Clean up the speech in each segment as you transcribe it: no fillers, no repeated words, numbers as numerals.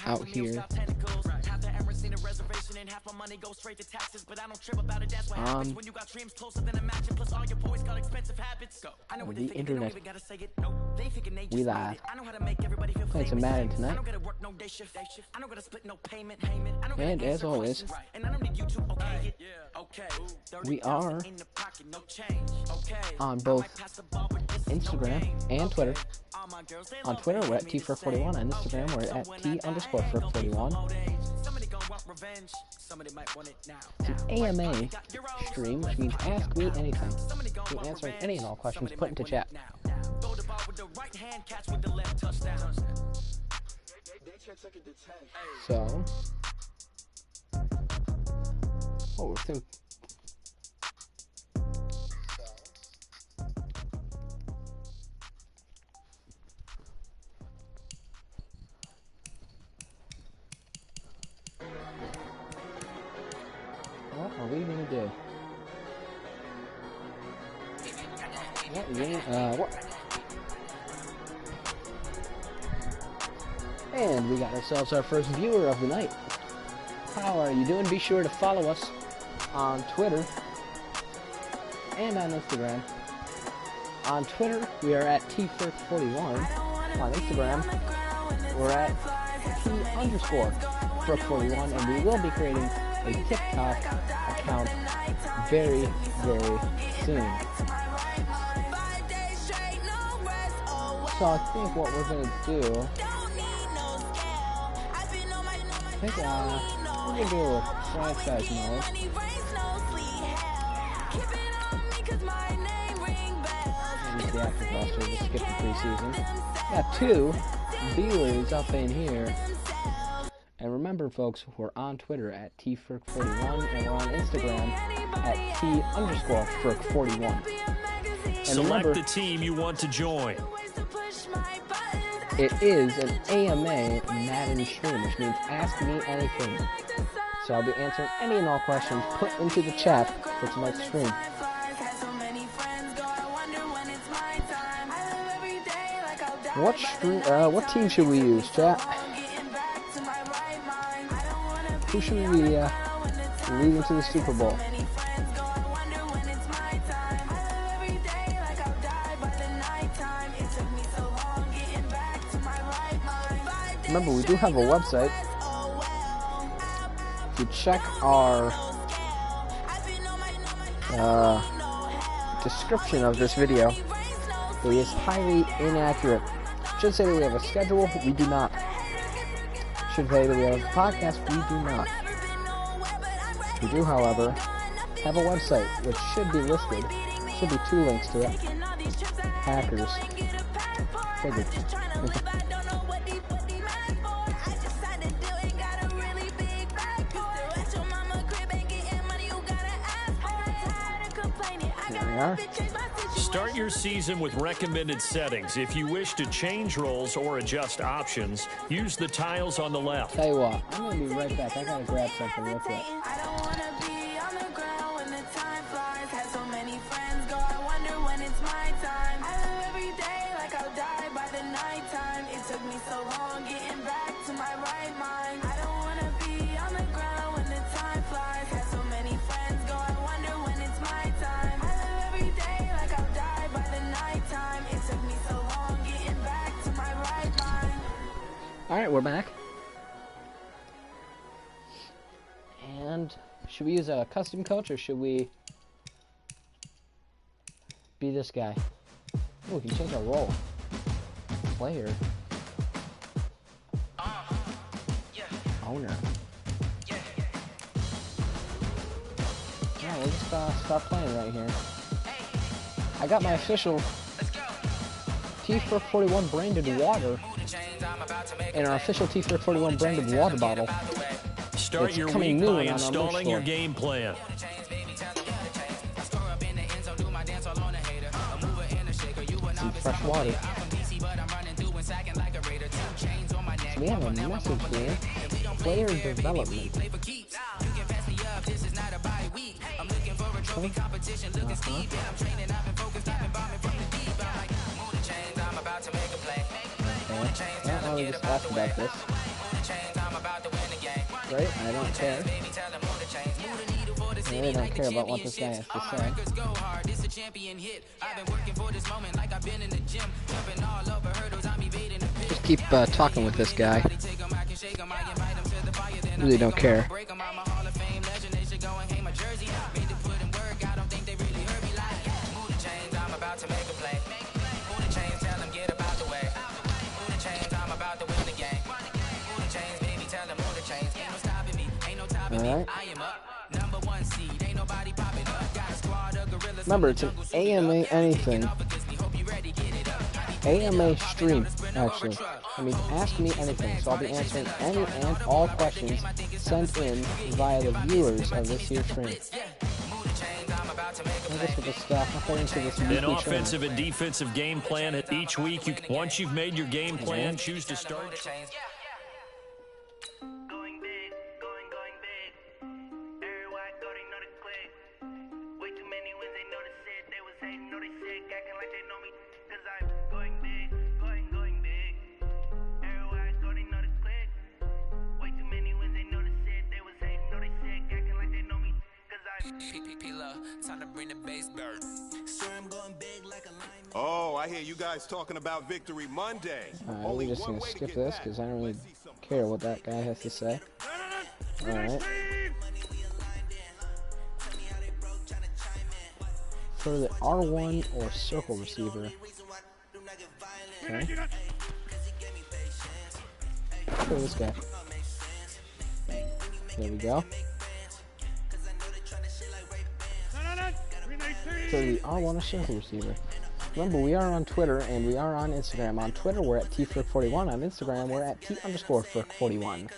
out here. The internet. We live. Playing some Madden tonight. And as always, we are on both Instagram and Twitter. On Twitter, we're at T441. On Instagram, we're at T_Furk41. It's an AMA stream, which means ask me anything. You can answer any and all questions put into chat. So, we're through. What are we gonna do? What? And we got ourselves our first viewer of the night. How are you doing? Be sure to follow us on Twitter and on Instagram. On Twitter, we are at T_Furk41. On Instagram, we're at T_Furk41, and we will be creating a TikTok account very, very soon. So I think what we're going to do, we're going to do a franchise mode. Use the active roster to skip the preseason. Got 2 viewers up in here. And remember, folks, we're on Twitter at T_Furk41, and we're on Instagram at T_Furk41. And select remember, the team you want to join. It is an AMA Madden stream, which means ask me anything. So I'll be answering any and all questions put into the chat for tonight's stream. What team should we use, chat? Who should we lead into the Super Bowl? Remember, we do have a website. If you check our description of this video, it is highly inaccurate. Should say that we have a schedule. We do not. Should say that we have a podcast. We do not. We do, however, have a website which should be listed. Should be 2 links to it. Hackers. Figured. There we are. Start your season with recommended settings. If you wish to change roles or adjust options, use the tiles on the left. Tell you what, I'm going to be right back. I got to grab something real quick. Alright, we're back. And should we use a custom coach or should we be this guy? Oh, he changed our role. Player. Owner. Yeah, we'll just stop playing right here. I got my official T_Furk41 branded water in our official T_Furk41 branded water bottle. Start your week by installing your game plan. Some fresh water. So we have a message here. Player development. Yeah, I was just asked about this. great. I don't care. I really don't care about what this guy has to say. Just keep talking with this guy. Really don't care. Alright. Remember, it's an AMA anything. AMA stream, actually. I mean, ask me anything, so I'll be answering any and all questions sent in via the viewers of this here stream. An offensive and defensive game plan each week. Once you've made your game plan, choose to start. Oh, I hear you guys talking about Victory Monday. Alright, we're just going to skip this because I don't really care what that guy has to say. Alright. For the R1 or circle receiver. Okay. For this guy. There we go. For the R1 or circle receiver. Remember, we are on Twitter and we are on Instagram. On Twitter, we're at tfrick41. On Instagram, we're at t_frick41.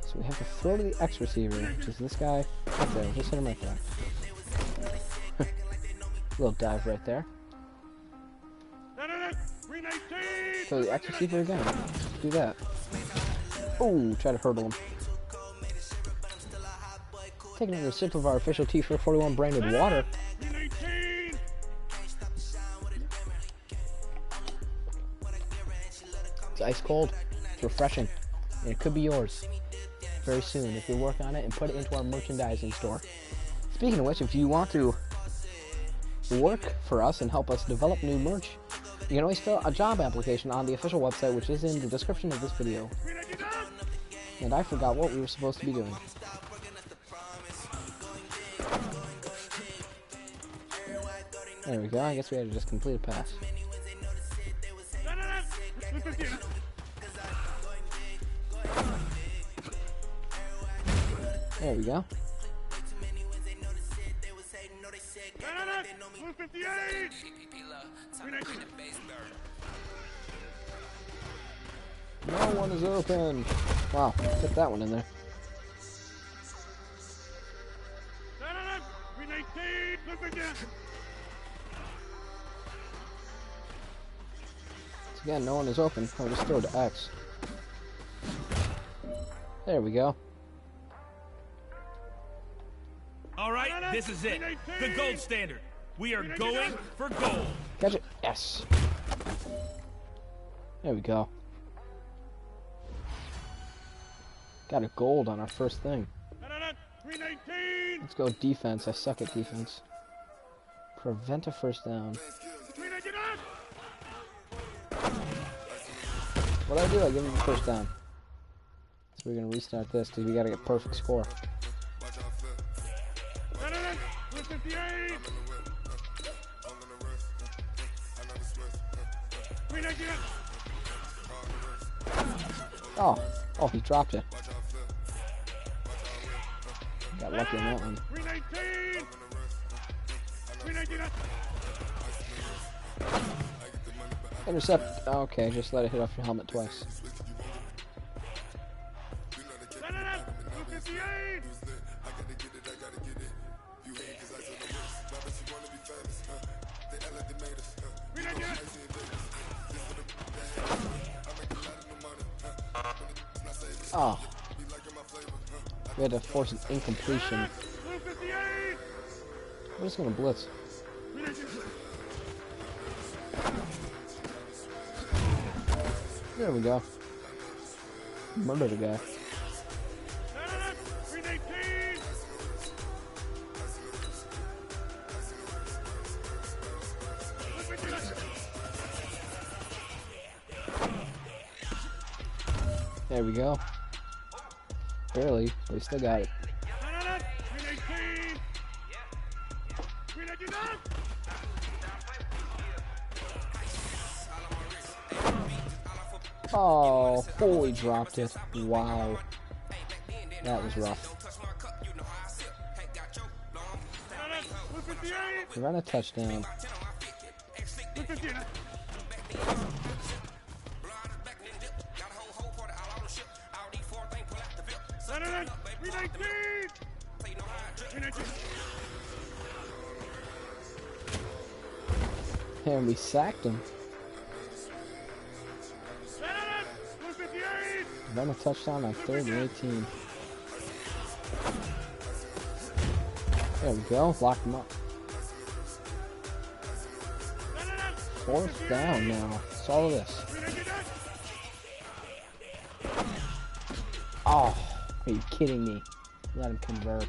So we have to throw to the X receiver, which is this guy right there. Just hit him right there. Little dive right there. So the X receiver again. Do that. Oh, try to hurdle him. Take another sip of our official T441 branded water. It's ice cold. It's refreshing. And it could be yours very soon if you work on it and put it into our merchandising store. Speaking of which, if you want to work for us and help us develop new merch, you can always fill a job application on the official website, which is in the description of this video. And I forgot what we were supposed to be doing. There we go. I guess we had to just complete a pass. There we go. No one is open. Wow, get that one in there. So again, no one is open. I'll just throw to X. There we go. All right, this is it. The gold standard. We are going for gold. Catch it. Yes. There we go. Got a gold on our first thing. Let's go defense. I suck at defense. Prevent a first down. What I do? I give him a first down. So we're going to restart this because we got to get perfect score. Oh, he dropped it. Got lucky on that one. Intercept. Okay, just let it hit off your helmet twice. Oh. We had to force an incompletion. I'm just gonna blitz. There we go. Murder the guy. There we go. Barely, but we still got it. Oh, holy dropped it. Wow. That was rough. We run a touchdown. And we sacked him. Run a touchdown on 3rd and 18. There we go. Lock him up. 4th down now. It's all of this. Oh, are you kidding me? Let him convert.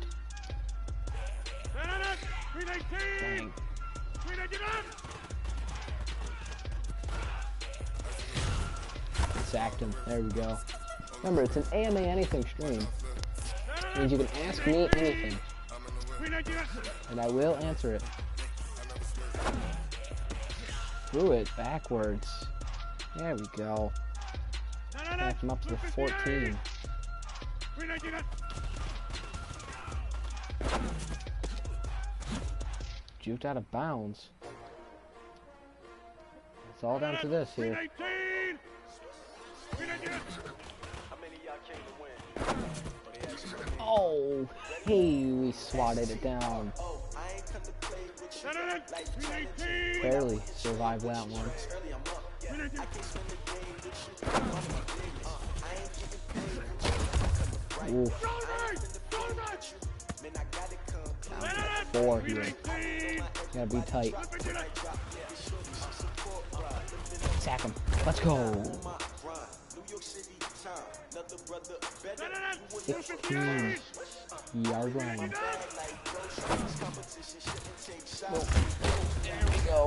Dang. Sacked him. There we go. Remember, it's an AMA anything stream. Which means you can ask me anything. And I will answer it. Threw it backwards. There we go. Back him up to the 14. Juked out of bounds. It's all down to this here. Oh, hey, we swatted it down. Barely survived that one. Oof. 4 here. Gotta be tight. Sack him. Let's go. 16-yard line. Oh, there we go.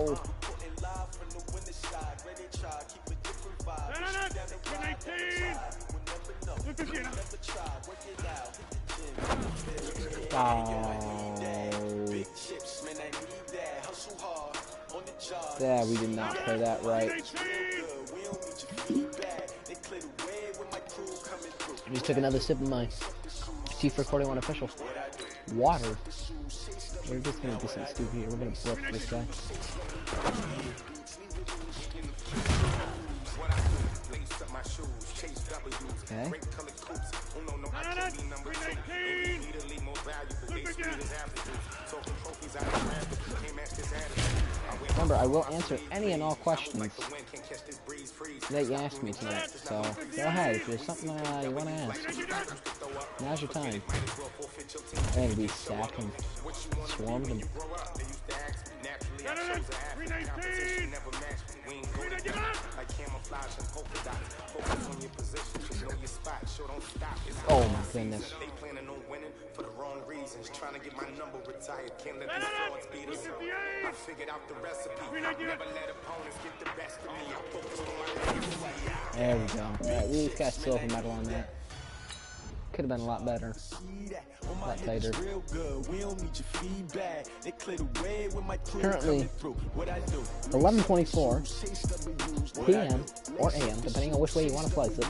Yeah, we did not play that right. I just took another sip of my C441 official water. We're just gonna do some stupid here. We're gonna flip this guy. Okay. Remember, I will answer any and all questions that you ask me tonight. So go ahead if there's something you want to ask. Now's your time. And we sacked him, swarmed him. Oh my goodness. For the wrong reasons, trying to get my number retired. Can't let these frauds beat us. I figured out the recipe. Never let opponents get the best of me. I focus on my legacy. There we go. Alright, we just got silver medal on that. Could have been a lot better. A lot tighter. Currently 11:24 p.m. or a.m. depending on which way you want to slice it.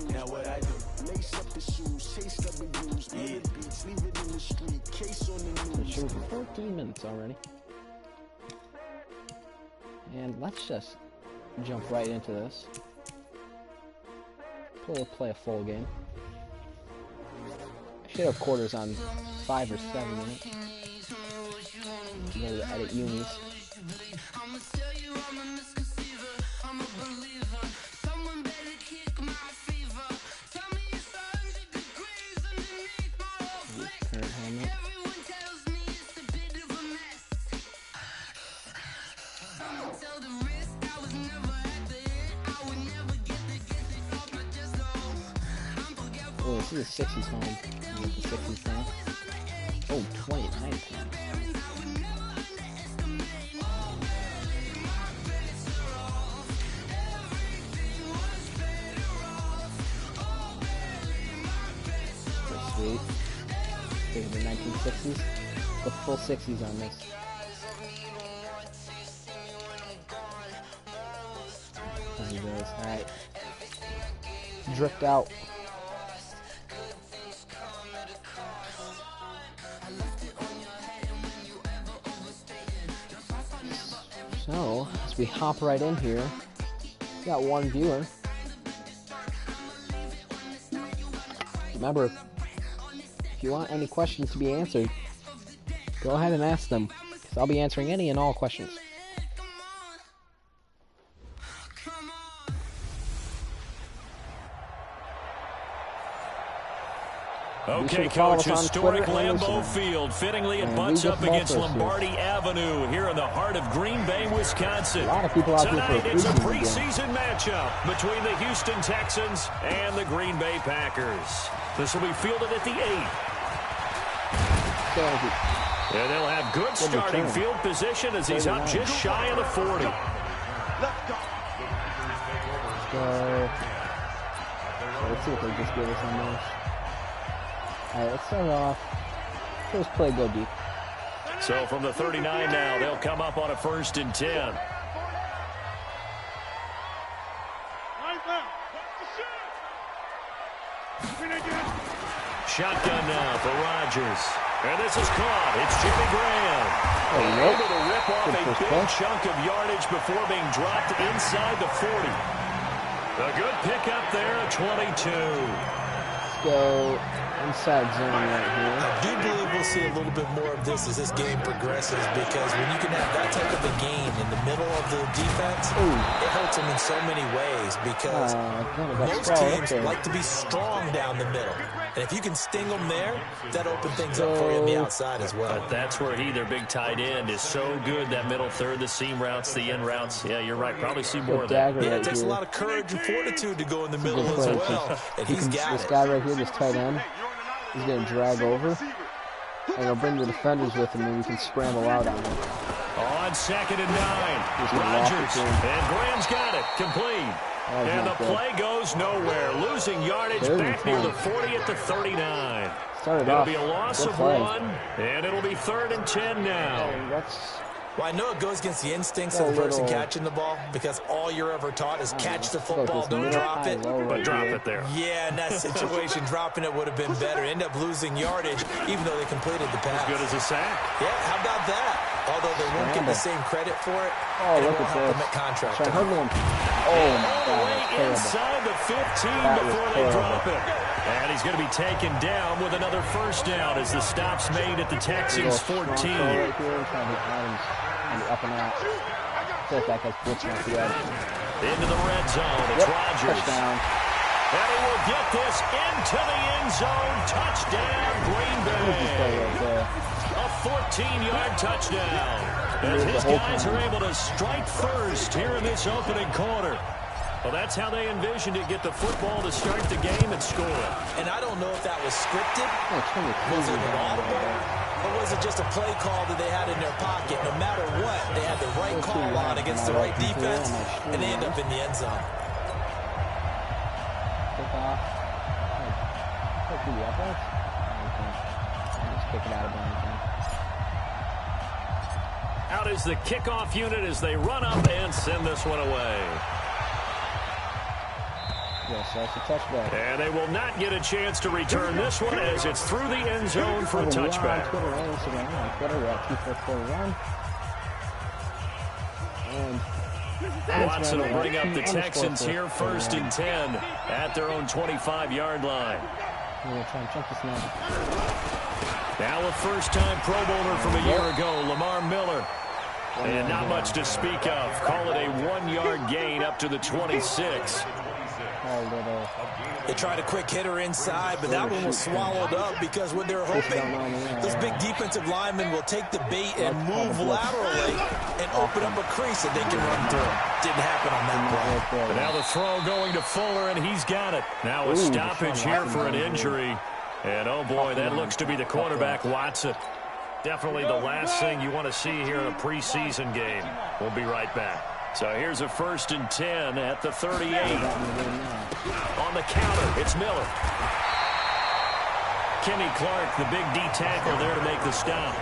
It shows 14 minutes already. And let's just jump right into this. Play a full game. I should have quarters on 5 or 7 minutes. Go to edit unis. Current helmet. This is a 60s home. The 60s fan. Oh, 29 pounds. Pretty sweet. Think of the 1960s. The full 60s on this. There he goes. Alright. Drift out. So, as we hop right in here, we got one viewer. Remember, if you want any questions to be answered, go ahead and ask them, because I'll be answering any and all questions. Okay, Coach, historic Lambeau Field. Fittingly, it butts up against Lombardi Avenue here in the heart of Green Bay, Wisconsin. A lot of people out Tonight, here it's a for preseason matchup between the Houston Texans and the Green Bay Packers. This will be fielded at the 8. And they'll have good starting field position as he's up just shy of the 40. Let's go. Let's see what they just gave us on those. Alright, let's start off. First play, go deep. So from the 39 now, they'll come up on a 1st and 10. Shotgun now for Rodgers. And this is caught. It's Jimmy Graham. Able to rip off a big chunk of yardage before being dropped inside the 40. A good pickup there at 22. Let's go inside zone right here. I do believe we'll see a little bit more of this as this game progresses, because when you can have that type of a gain in the middle of the defense, it hurts them in so many ways, because most teams like to be strong down the middle. And if you can sting them there, that opens things up for you on the outside as well. But that's where their big tight end, is so good. That middle third, the seam routes, the in routes. Yeah, you're right. Probably see more of that. Yeah, it takes a lot of courage and fortitude to go in the middle as well. And he's got it. This guy right here, this tight end, he's going to drag over. And he'll bring the defenders with him, and we can scramble out on him. On 2nd and 9. Rodgers. And Graham's got it. Complete. And the play goes nowhere. Losing yardage back near the 40 at the 39. It'll be a loss of 1, and it'll be 3rd and 10 now. Well, I know it goes against the instincts of the person catching the ball, because all you're ever taught is catch the football, don't drop it. But drop it there. Yeah, in that situation, dropping it would have been better. End up losing yardage, even though they completed the pass. As good as a sack. Yeah, how about that? Although they won't get the same credit for it, and it won't help them at contract. Oh, my God, inside the 15 before they drop it. And he's going to be taken down with another 1st down as the stop's made at the Texans 14. And up and out. I feel like that guy's blitzing off the edge. Into the red zone. It's Rodgers. Touchdown. And he will get this into the end zone. Touchdown, Green Bay. A 14-yard touchdown. As his guys are able to strike first here in this opening quarter. Well, that's how they envisioned it. Get the football to start the game and score. And I don't know if that was scripted. Was it audible? Or was it just a play call that they had in their pocket? No matter what, they had the right call on against the right defense, and they end up in the end zone. Pick off. Pick the uprights. Just pick it out of bounds. Out is the kickoff unit as they run up and send this one away. Yes, that's a touchback. And they will not get a chance to return this one as it's through the end zone for a touchback. On Twitter and Instagram. On Twitter, we're at T441. And Watson will bring up the Texans here 1st and 10 at their own 25-yard line. We're going to try and check this now. Now a first-time Pro Bowler from a year ago, Lamar Miller. And not much to speak of. Call it a 1-yard gain up to the 26. They tried a quick hitter inside, but that one was swallowed up because what they're hoping, those big defensive linemen will take the bait and move laterally and open up a crease that they can run through. Didn't happen on that play. But now the throw going to Fuller, and he's got it. Now a stoppage here for an injury. And, oh, boy, that looks to be the quarterback, Watson. Definitely the last thing you want to see here in a preseason game. We'll be right back. So here's a 1st and 10 at the 38. On the counter, it's Miller. Kenny Clark, the big D tackle there to make the stop.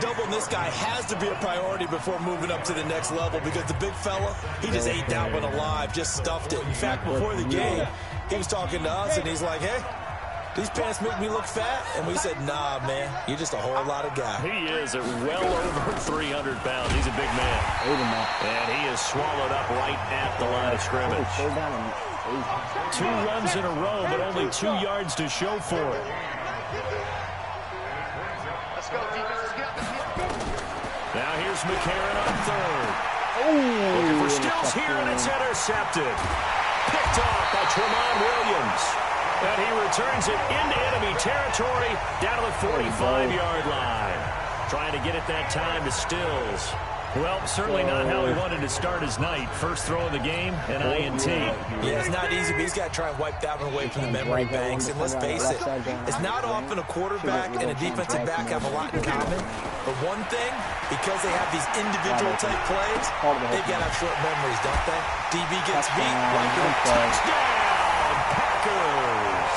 Doubling this guy has to be a priority before moving up to the next level because the big fella, he just ate that one alive, just stuffed it. In fact, before the game, he was talking to us, and he's like, hey, these pants make me look fat? And we said, nah, man, you're just a whole lot of guy. He is at well over 300 pounds. He's a big man. And he is swallowed up right at the line of scrimmage. 2 runs in a row, but only 2 yards to show for it. Now here's McCarron on 3rd. Looking for Stills here, and it's intercepted. Picked off by Tremont Williams. And he returns it into enemy territory down to the 45-yard line. Trying to get it that time to Stills. Well, certainly not how he wanted to start his night. First throw of the game, an INT. Yeah, it's not easy, but he's got to try and wipe that one away from the memory banks. And let's face it, it's not often a quarterback and a defensive back have a lot in common. But one thing, because they have these individual type plays, they've got to have short memories, don't they? DB gets beat, wipe it up. Touchdown, Packers!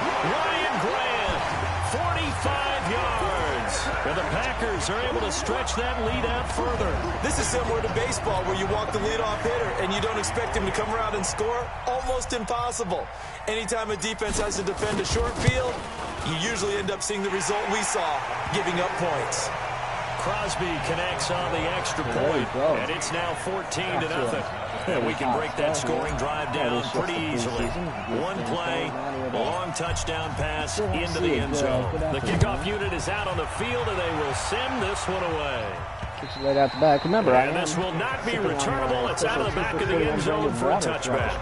Ryan Grant, 45 yards. And the Packers are able to stretch that lead out further. This is similar to baseball where you walk the leadoff hitter and you don't expect him to come around and score. Almost impossible. Anytime a defense has to defend a short field, you usually end up seeing the result we saw, giving up points. Crosby connects on the extra point, and it's now 14-0. And we can break that scoring drive down pretty easily. One play, a long touchdown pass into the end zone. The kickoff unit is out on the field, and they will send this one away. Kicks it right out the back. Remember, and this will not be returnable. It's out of the back of the end zone for a touchback.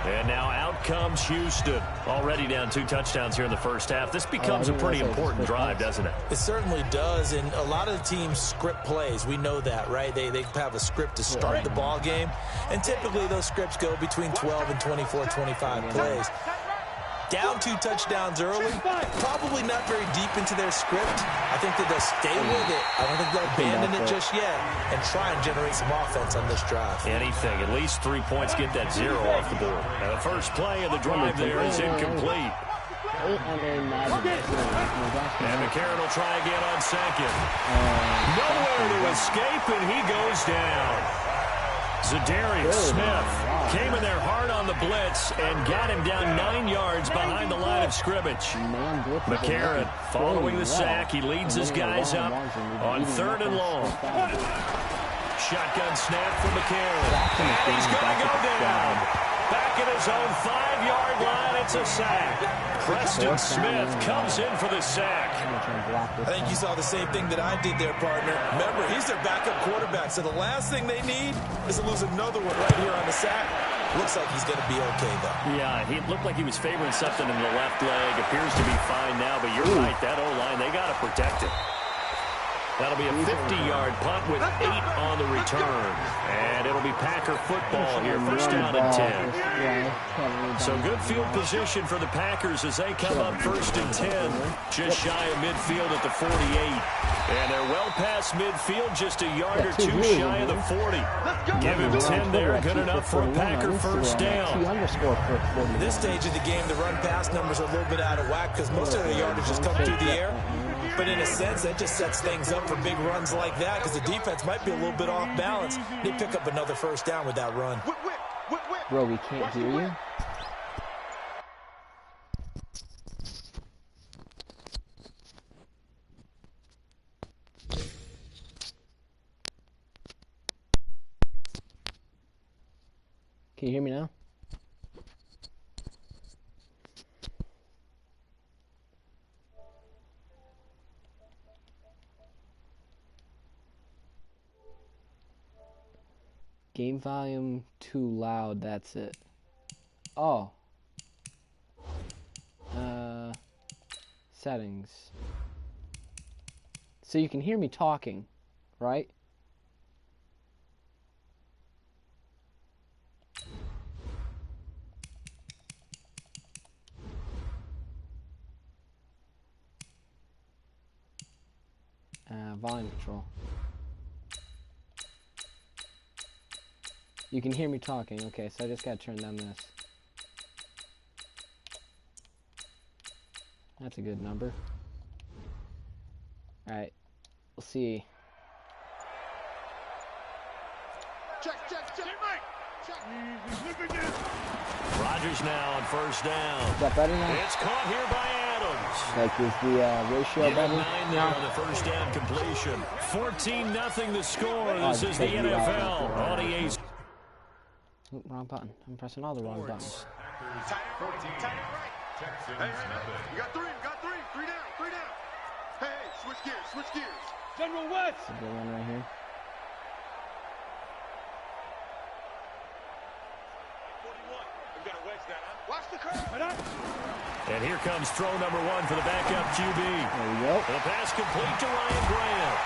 And now out comes Houston. Already down 2 touchdowns here in the first half. This becomes a pretty important drive, doesn't it? It certainly does, and a lot of the teams script plays. We know that, right? They have a script to start the ball game, and typically those scripts go between 12 and 24, 25 plays. Down 2 touchdowns early, probably not very deep into their script. I think that they'll stay with it. I don't think they'll abandon it just yet and try and generate some offense on this drive. Anything, at least 3 points, get that 0 off the board. Now the first play of the drive there is incomplete. And McCarron will try again on 2nd. Nowhere to escape, and he goes down. Zadarius Smith came in there hard on the blitz and got him down 9 yards behind the line of scrimmage. McCarron following the sack. He leads his guys up on 3rd and long. Shotgun snap from McCarron. And he's going to go down. Back at his own 5-yard line, it's a sack. Preston Smith comes in for the sack. I think you saw the same thing that I did there, partner. Remember, he's their backup quarterback, so the last thing they need is to lose another one right here on the sack. Looks like he's going to be okay, though. Yeah, he looked like he was favoring something in the left leg. Appears to be fine now, but you're right. That O-line, they got to protect it. That'll be a 50-yard punt with 8 on the return. And it'll be Packer football here, first down and 10. So good field position for the Packers as they come up 1st and 10. Just shy of midfield at the 48. And they're well past midfield, just a yard or 2 shy of the 40. Give him 10 there, good enough for a Packer first down. At this stage of the game, the run-pass numbers are a little bit out of whack because most of the yardage just come through the air. But in a sense, that just sets things up for big runs like that because the defense might be a little bit off balance. They pick up another first down with that run. Bro, we can't hear you. Can you hear me now? Game volume too loud, that's it. Oh. Settings. So you can hear me talking, right? Volume control. You can hear me talking. Okay, so I just gotta turn down this. That's a good number. Alright, we'll see. Check. Rodgers now on first down. Is that better now? It's caught here by Adams. Like, is the ratio better? 9 there on the first down completion. 14-0 the score. This is the NFL on EA. Oh, wrong button. I'm pressing all the wrong buttons. Hey, you got three. Three down. Hey, switch gears. General West. That's a good one right here. 41. We've got to wedge that, huh? Watch the curve. And here comes throw number 1 for the backup QB. There we go. The pass complete to Ryan Grant.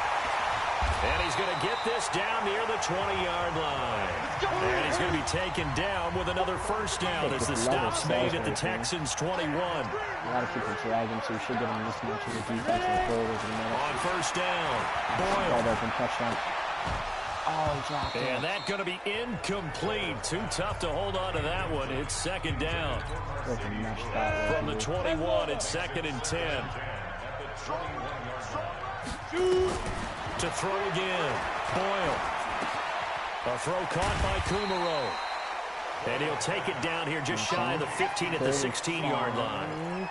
And he's going to get this down near the 20-yard line. And he's going to be taken down with another first down as the stop's made at the Texans' 21. A lot of people dragging, so we should get him this much in the defense and forward over the middle. On first down, Boyle. Wide open touchdown. Oh, he dropped it. And that's going to be incomplete. Too tough to hold on to that one. It's second down. From the 21, it's 2nd and 10. To throw again, Boyle. A throw caught by Kumaro. And he'll take it down here just shy of the 15 at the 16-yard line.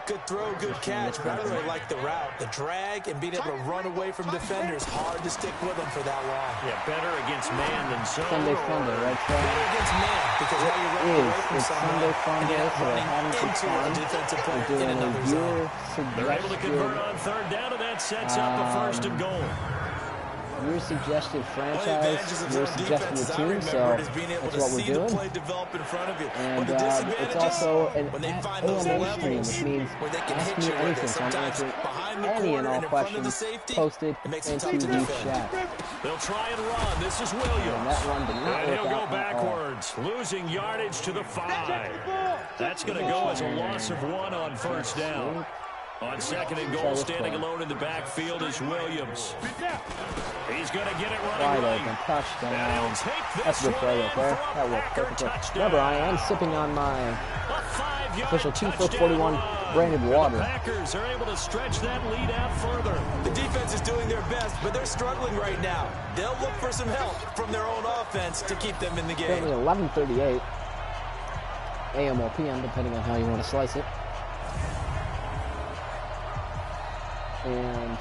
Good throw, good catch. But I really like the route, the drag, and being able to run away from defenders. Hard to stick with them for that long. Yeah, better against man than zone. Funday, right? Better against man, because now you're running away from someone. Funday, so Running having into a defensive player in doing another a zone. They're able to convert on third down, and that sets up a 1st and goal. Your suggested franchise, your suggested team, so that's what we're doing. And it's also an AMA stream, which means ask me anything, so I'm answering any and all questions posted into the chat. They'll try and run. This is Williams. And that run did not And work he'll go out backwards, losing yardage to the 5. That's going to go as a loss of 1 on first down. On 2nd and goal, standing alone in the backfield is Williams. He's going to get it running wide open touchdown. That's a good play right there. That worked perfectly. Remember, I am sipping on my official 2 for 41 branded water. The Packers are able to stretch that lead out further. The defense is doing their best, but they're struggling right now. They'll look for some help from their own offense to keep them in the game. Currently 11:38 a.m. or p.m., depending on how you want to slice it. And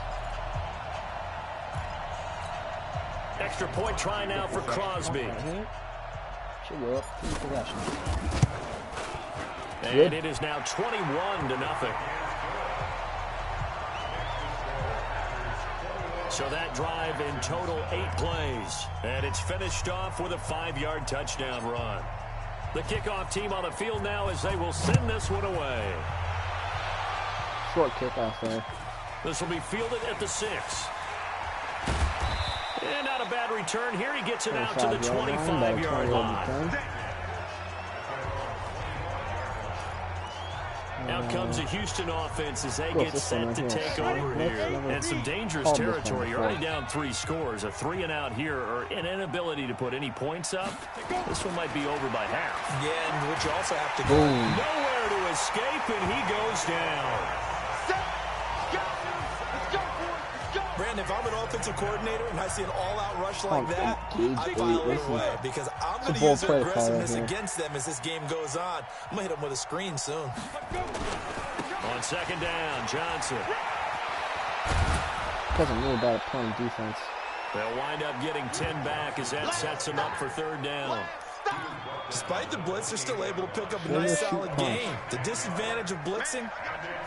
extra point try now for Crosby. Should go up 3 possessions. And it is now 21-0. So that drive in total 8 plays. And it's finished off with a 5-yard touchdown run. The kickoff team on the field now as they will send this one away. Short kickoff there. This will be fielded at the 6. And not a bad return here. He gets it out to the 25-yard line. Out comes the Houston offense as they get set to take over here. And some dangerous territory. You're already down 3 scores. A 3-and-out here, or an inability to put any points up. This one might be over by half. Yeah, and which you also have to go. Nowhere to escape, and he goes down. Brandon, if I'm an offensive coordinator and I see an all-out rush like that, I file it away because I'm going to use their aggressiveness against them as this game goes on. I'm going to hit them with a screen soon. On 2nd down, Johnson. Doesn't really bad at playing defense. They'll wind up getting 10 back as that sets them up for 3rd down. Despite the blitz, they're still able to pick up a nice, solid game. The disadvantage of blitzing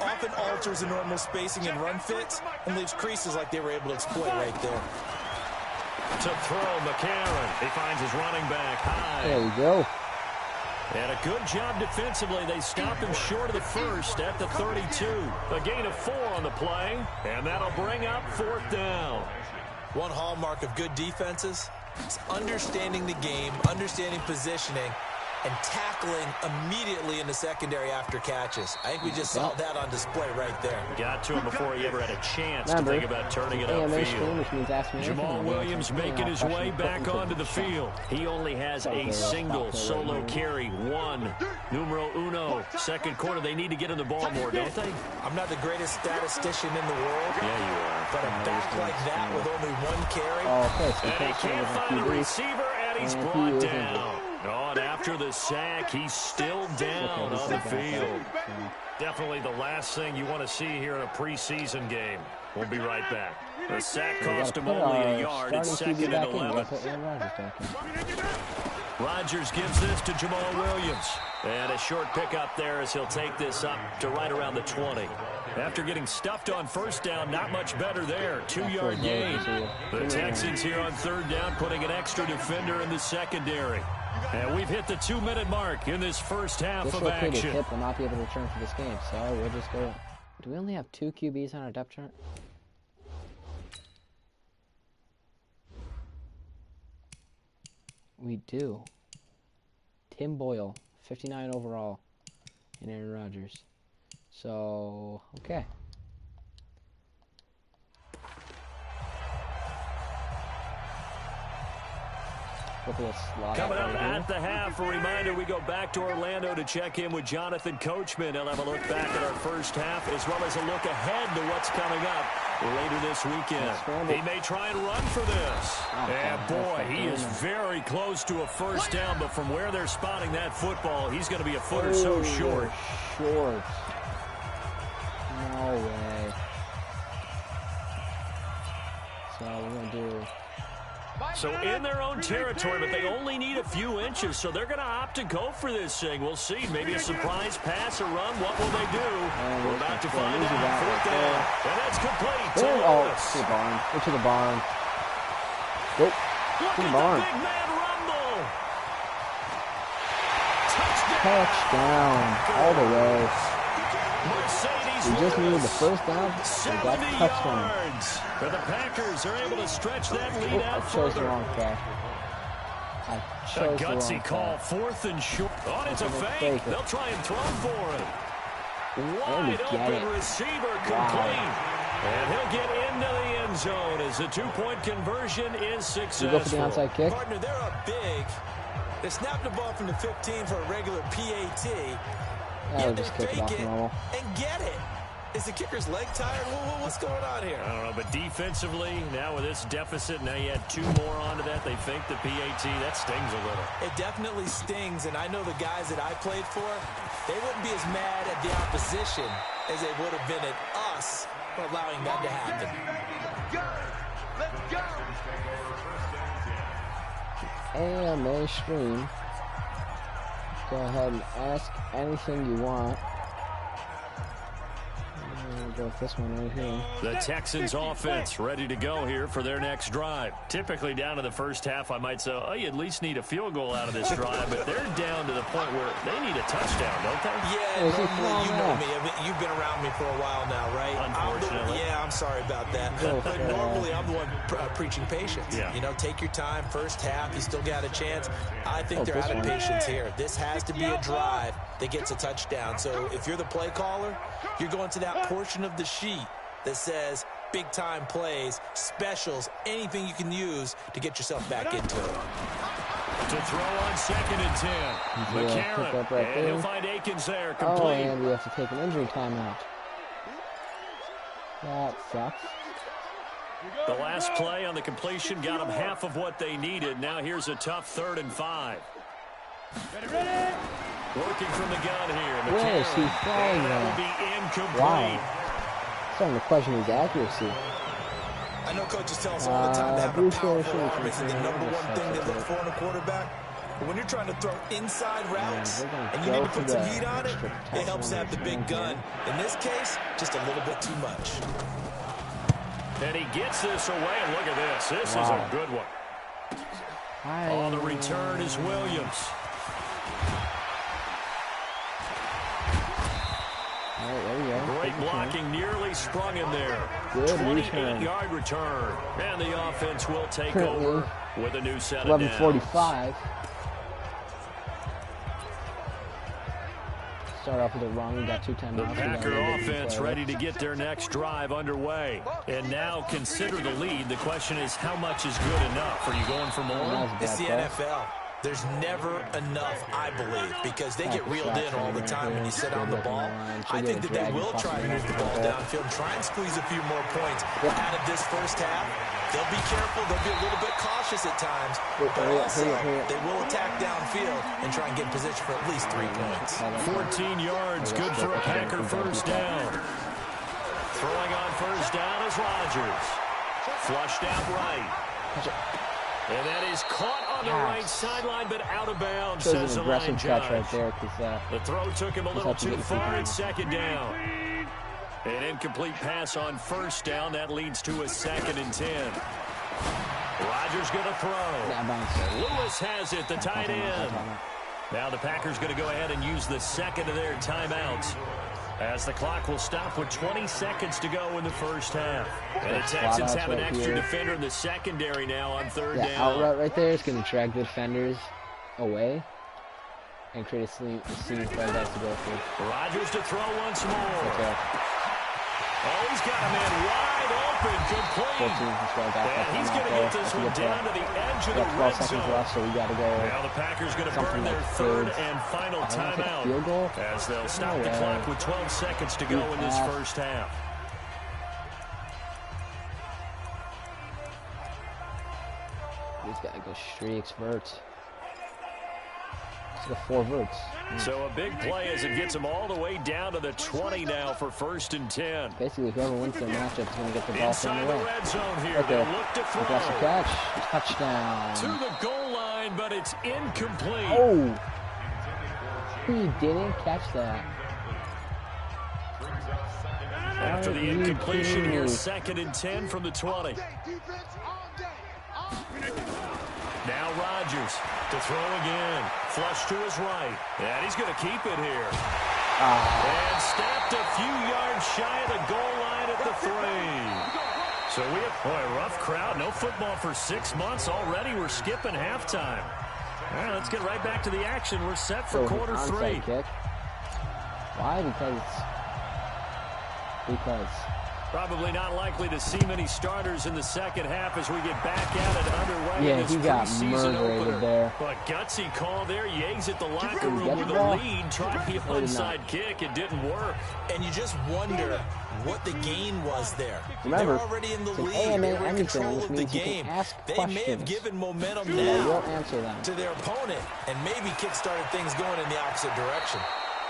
often alters the normal spacing and run fits and leaves creases like they were able to exploit right there. To throw, McCarron. He finds his running back high. There we go. And a good job defensively. They stop him short of the first at the 32. A gain of 4 on the play, and that'll bring up 4th down. One hallmark of good defenses is understanding the game, understanding positioning, and tackling immediately in the secondary after catches. I think we just saw that on display right there. Got to him before he ever had a chance to think about turning it upfield. Jamal Williams making his way back onto the field. He only has a single solo carry, 1. Numero uno. Second quarter, they need to get him the ball more, don't they? I'm not the greatest statistician in the world. Yeah, you are. But a back like that with only 1 carry. And he can't find the receiver, and he's brought down. Oh, and after the sack, he's still down on the field. Definitely the last thing you want to see here in a preseason game. We'll be right back. The sack cost him only a yard. It's 2nd and 11. Rodgers gives this to Jamal Williams. And a short pickup there as he'll take this up to right around the 20. After getting stuffed on first down, not much better there. 2-yard gain. The Texans here on 3rd down, putting an extra defender in the secondary. And we've hit the 2-minute mark in this first half of action. Hip will not be able to return for this game, so we'll just go. Do we only have 2 QBs on our depth chart? We do. Tim Boyle, 59 overall, and Aaron Rodgers. So, okay. Coming up at the half, a reminder, we go back to Orlando to check in with Jonathan Coachman. He'll have a look back at our first half, as well as a look ahead to what's coming up later this weekend. He may try and run for this. And boy, he is very close to a first down, but from where they're spotting that football, he's going to be a foot or so short. No way. So we're going to do... So in their own territory, but they only need a few inches, so they're going to opt to go for this thing. We'll see. Maybe a surprise pass or run. What will they do? We're about to find out. 4th down. And that's complete. To the barn. Go to the barn. Go. To the barn. Big man rumble. Touchdown. All the way. Mercedes We just needed the first down. We got the 70 touchdown. yards. But the Packers are able to stretch that lead out I chose the further. wrong play. I chose the wrong gutsy call, 4th and short. Oh, it's a fake. They'll try and throw for it. Wide open receiver complete. And he'll get into the end zone as the 2-point conversion is successful. You go for the onside kick. Partner, they're up big. They snapped the ball from the 15 for a regular PAT. I'll just kick it off normal. And get it. Is the kicker's leg tired? What's going on here? I don't know, but defensively, now with this deficit, now you add 2 more onto that. They think the PAT, that stings a little. It definitely stings, and I know the guys that I played for, they wouldn't be as mad at the opposition as they would have been at us for allowing that to happen. Let's go! AMA stream. Go ahead and ask anything you want. Go with this one right here. The Texans offense ready to go here for their next drive. Typically down to the first half, I might say, oh, you at least need a field goal out of this drive, but they're down to the point where they need a touchdown, don't they? Yeah, normally you know me. I mean, you've been around me for a while now, right? Unfortunately. I'm sorry about that. But normally I'm the one preaching patience. Yeah. You know, take your time. First half, you still got a chance. I think they're out of patience here. This has to be a drive that gets a touchdown. So if you're the play caller, you're going to that portion of the sheet that says big time plays, specials, anything you can use to get yourself back into it. To throw on 2nd and 10. McCarron, right and he'll find Akins there, complete. Oh, and we have to take an injury timeout. That sucks. The last play on the completion got them half of what they needed. Now here's a tough 3rd and 5. Ready? Working from the gun here. Where is he throwing that will that? be incomplete. Wow. Starting to question his accuracy. I know coaches tell us all the time to have a powerful arm isn't the number one thing they look for in a quarterback. But when you're trying to throw inside routes and you need to put some heat on it, it helps to have the big gun. In this case, just a little bit too much. And he gets this away, and look at this. This is a good one. On the return is Williams. Alright, there we go. Great blocking, nearly sprung him there. Good 28-yard return. And the offense will take over with a new set of downs. 11:45. Start off with a run. We got 2 timeouts. The Packer offense ready to get their next drive underway. And now consider the lead. The question is, how much is good enough? Are you going for more? It's the NFL. There's never enough, I believe, because they get reeled in all the time when you sit on the ball. I think that they will try to move the ball downfield and try and squeeze a few more points out of this first half. They'll be careful. They'll be a little bit cautious at times. But also, they will attack downfield and try and get in position for at least 3 points. 14 yards, good for a Packer first down. Throwing on first down is Rodgers. Flushed out right. And that is caught on the right sideline, but out of bounds, says the line judge. Right there, the throw took him a little too far at second down. An incomplete pass on first down. That leads to a 2nd and 10. Rodgers going to throw. Lewis has it, the tight end. Now the Packers going to go ahead and use the second of their timeouts, as the clock will stop with 20 seconds to go in the first half. And the Texans have an extra defender in the secondary now on third down. Outright right there is going to drag the defenders away and create a seam for guys to go through. Rodgers to throw once more. Okay. Oh, he's got a man wide open, complete. And he's going to get this one down to the edge of the red zone. Left, so we got to go. Now the Packers going to burn their third and final timeout, as they'll stop the clock with 12 seconds to go in this first half. He's got to go streaks, verts. He's got 4 verts. So a big play as it gets them all the way down to the 20 now for 1st and 10. Basically, whoever wins their matchup is going to get the ball inside the red zone here. They'll look to throw. That's a catch. Touchdown. To the goal line, but it's incomplete. Oh. He didn't catch that. After the incompletion here, 2nd and 10 from the 20. Now Rodgers to throw again. Flush to his right. And he's going to keep it here. And snapped a few yards shy of the goal line at the 3. So we have, boy, a rough crowd. No football for 6 months already. We're skipping halftime. All right, let's get right back to the action. We're set for quarter 3. Kick. Why? Because probably not likely to see many starters in the second half as we get back at it underway. Yeah, in this he got preseason murdered there. But gutsy call there. Yates at the locker room with a lead. Tried the onside kick. It didn't work. And you just wonder what the gain was there. Remember, they're already in the lead. AMA They were in control of the game. They may have given momentum now to their opponent and maybe kick-started things going in the opposite direction.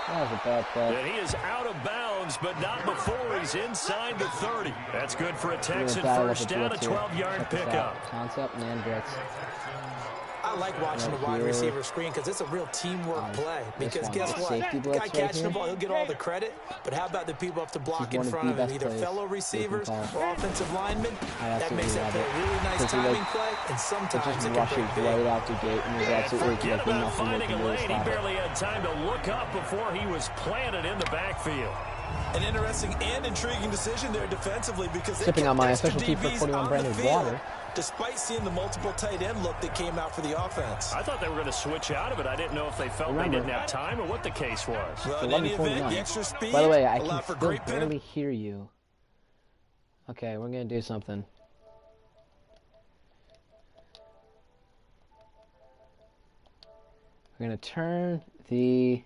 That was a bad play. And he is out of bounds, but not before he's inside the 30. That's good for a Texan first down, a 12-yard pickup. Concept, man, blitz. I like watching the wide receiver screen because it's a real teamwork play. Because guess what? Guy catching the ball, he'll get all the credit. But how about the people up to block in front of him, either fellow receivers or offensive linemen? That makes that play a really nice timing play, and sometimes it can break big. Right out the gate, and there's absolutely forget about finding a lane. He barely had time to look up before he was planted in the backfield. An interesting and intriguing decision there defensively because they sipping on my official tea for 41 branded water. Despite seeing the multiple tight end look that came out for the offense. I thought they were going to switch out of it. I didn't know if they felt they didn't have time or what the case was. Well, in any event, the extra speed. By the way, I can still barely hear you. Okay, we're going to do something. We're going to turn the...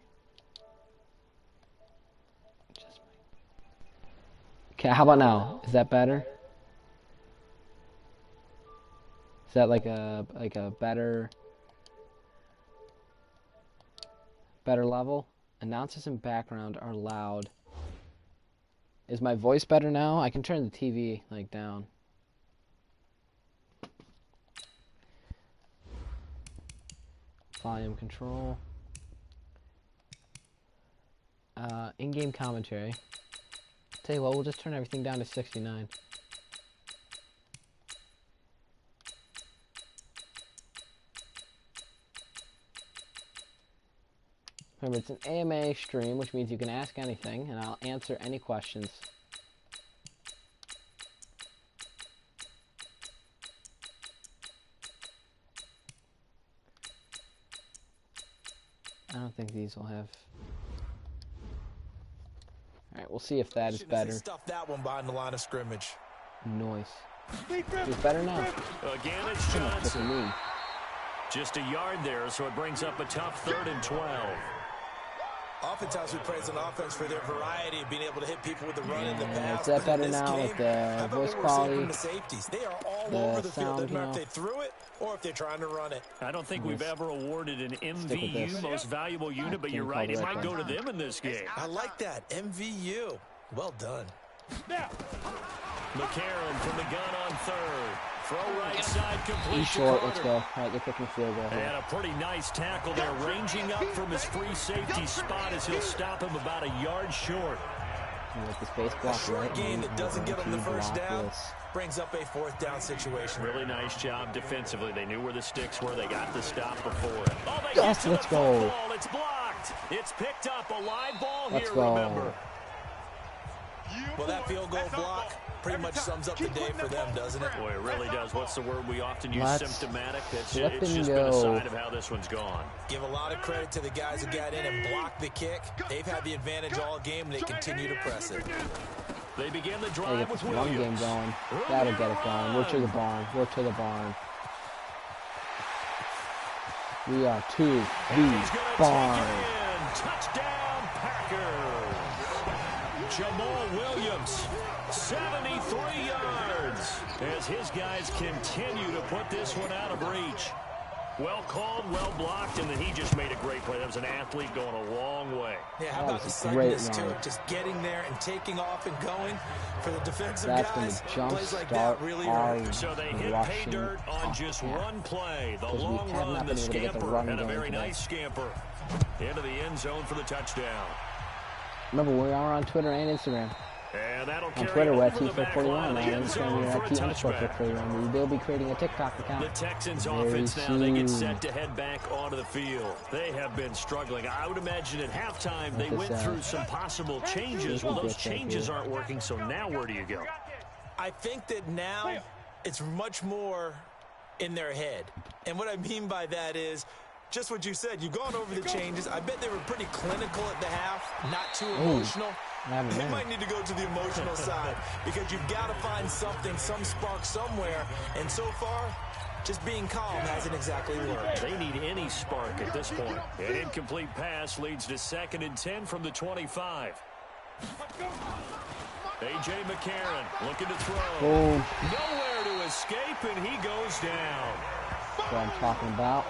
Okay, how about now? Is that better? Is that like a better level? Announcers in background are loud. Is my voice better now? I can turn the TV like down. Volume control. In-game commentary. Tell you what, we'll just turn everything down to 69. Remember, it's an AMA stream, which means you can ask anything, and I'll answer any questions. I don't think these will have... Alright, we'll see if that is better. Stuff that one behind the line of scrimmage. Noise. It's better now. Again, it's Johnson. Just a yard there, so it brings up a tough 3rd and 12. Oftentimes we praise an offense for their variety of being able to hit people with the run and the pass. Is that better now with the voice quality? The safeties. They are all over the field. Doesn't matter if they threw it or if they're trying to run it. I don't think we've ever awarded an MVU, most valuable unit, but you're right. It might go to them in this game. I like that. MVU. Well done. McCarron from the gun on 3rd. Throw right side, complete. He's short, let's go. All right, they're kicking field goal. And a pretty nice tackle there, ranging up from his free safety spot as he'll stop him about a yard short. With this base block, a short gain that doesn't get him the first down brings up a 4th down situation. Really nice job defensively. They knew where the sticks were. They got the stop before it. Oh, they yes, get to let's the go. football. It's blocked. It's picked up. A live ball let's here, go. remember. Well, that field goal block pretty much sums up the day for them, doesn't it? Boy, it really does. What's the word we often use? Symptomatic. It's just go. been a sign of how this one's gone. Give a lot of credit to the guys who got in and blocked the kick. They've had the advantage all game, and they continue to press it. They begin the drive with Williams. Run game going. That'll get it going. We're to the barn. We're to the barn. We are to the barn. Touchdown, Packers. Jamal Williams, 73 yards, as his guys continue to put this one out of reach. Well called, well blocked, and then he just made a great play. That was an athlete going a long way. Yeah, how about the suddenness to it? Just getting there and taking off and going for the defensive guys. Plays like that really hurt. So they hit pay dirt on just one play. The long run, the scamper, and a very nice scamper into the end zone for the touchdown. Remember, we are on Twitter and Instagram. And that'll on Twitter, we're at T441. On Instagram, we're at T_441. We will be creating a TikTok account. The Texans offense now, they get set to head back onto the field. They have been struggling. I would imagine at halftime they went through some possible changes. Well, those changes aren't working, so now where do you go? I think that now it's much more in their head. And what I mean by that is, just what you said, you've gone over the changes. I bet they were pretty clinical at the half, not too emotional. They might need to go to the emotional side because you've got to find something, some spark somewhere. And so far, just being calm hasn't exactly worked. They need any spark at this point. An incomplete pass leads to 2nd and 10 from the 25. A.J. McCarron looking to throw. Nowhere to escape, and he goes down. That's what I'm talking about.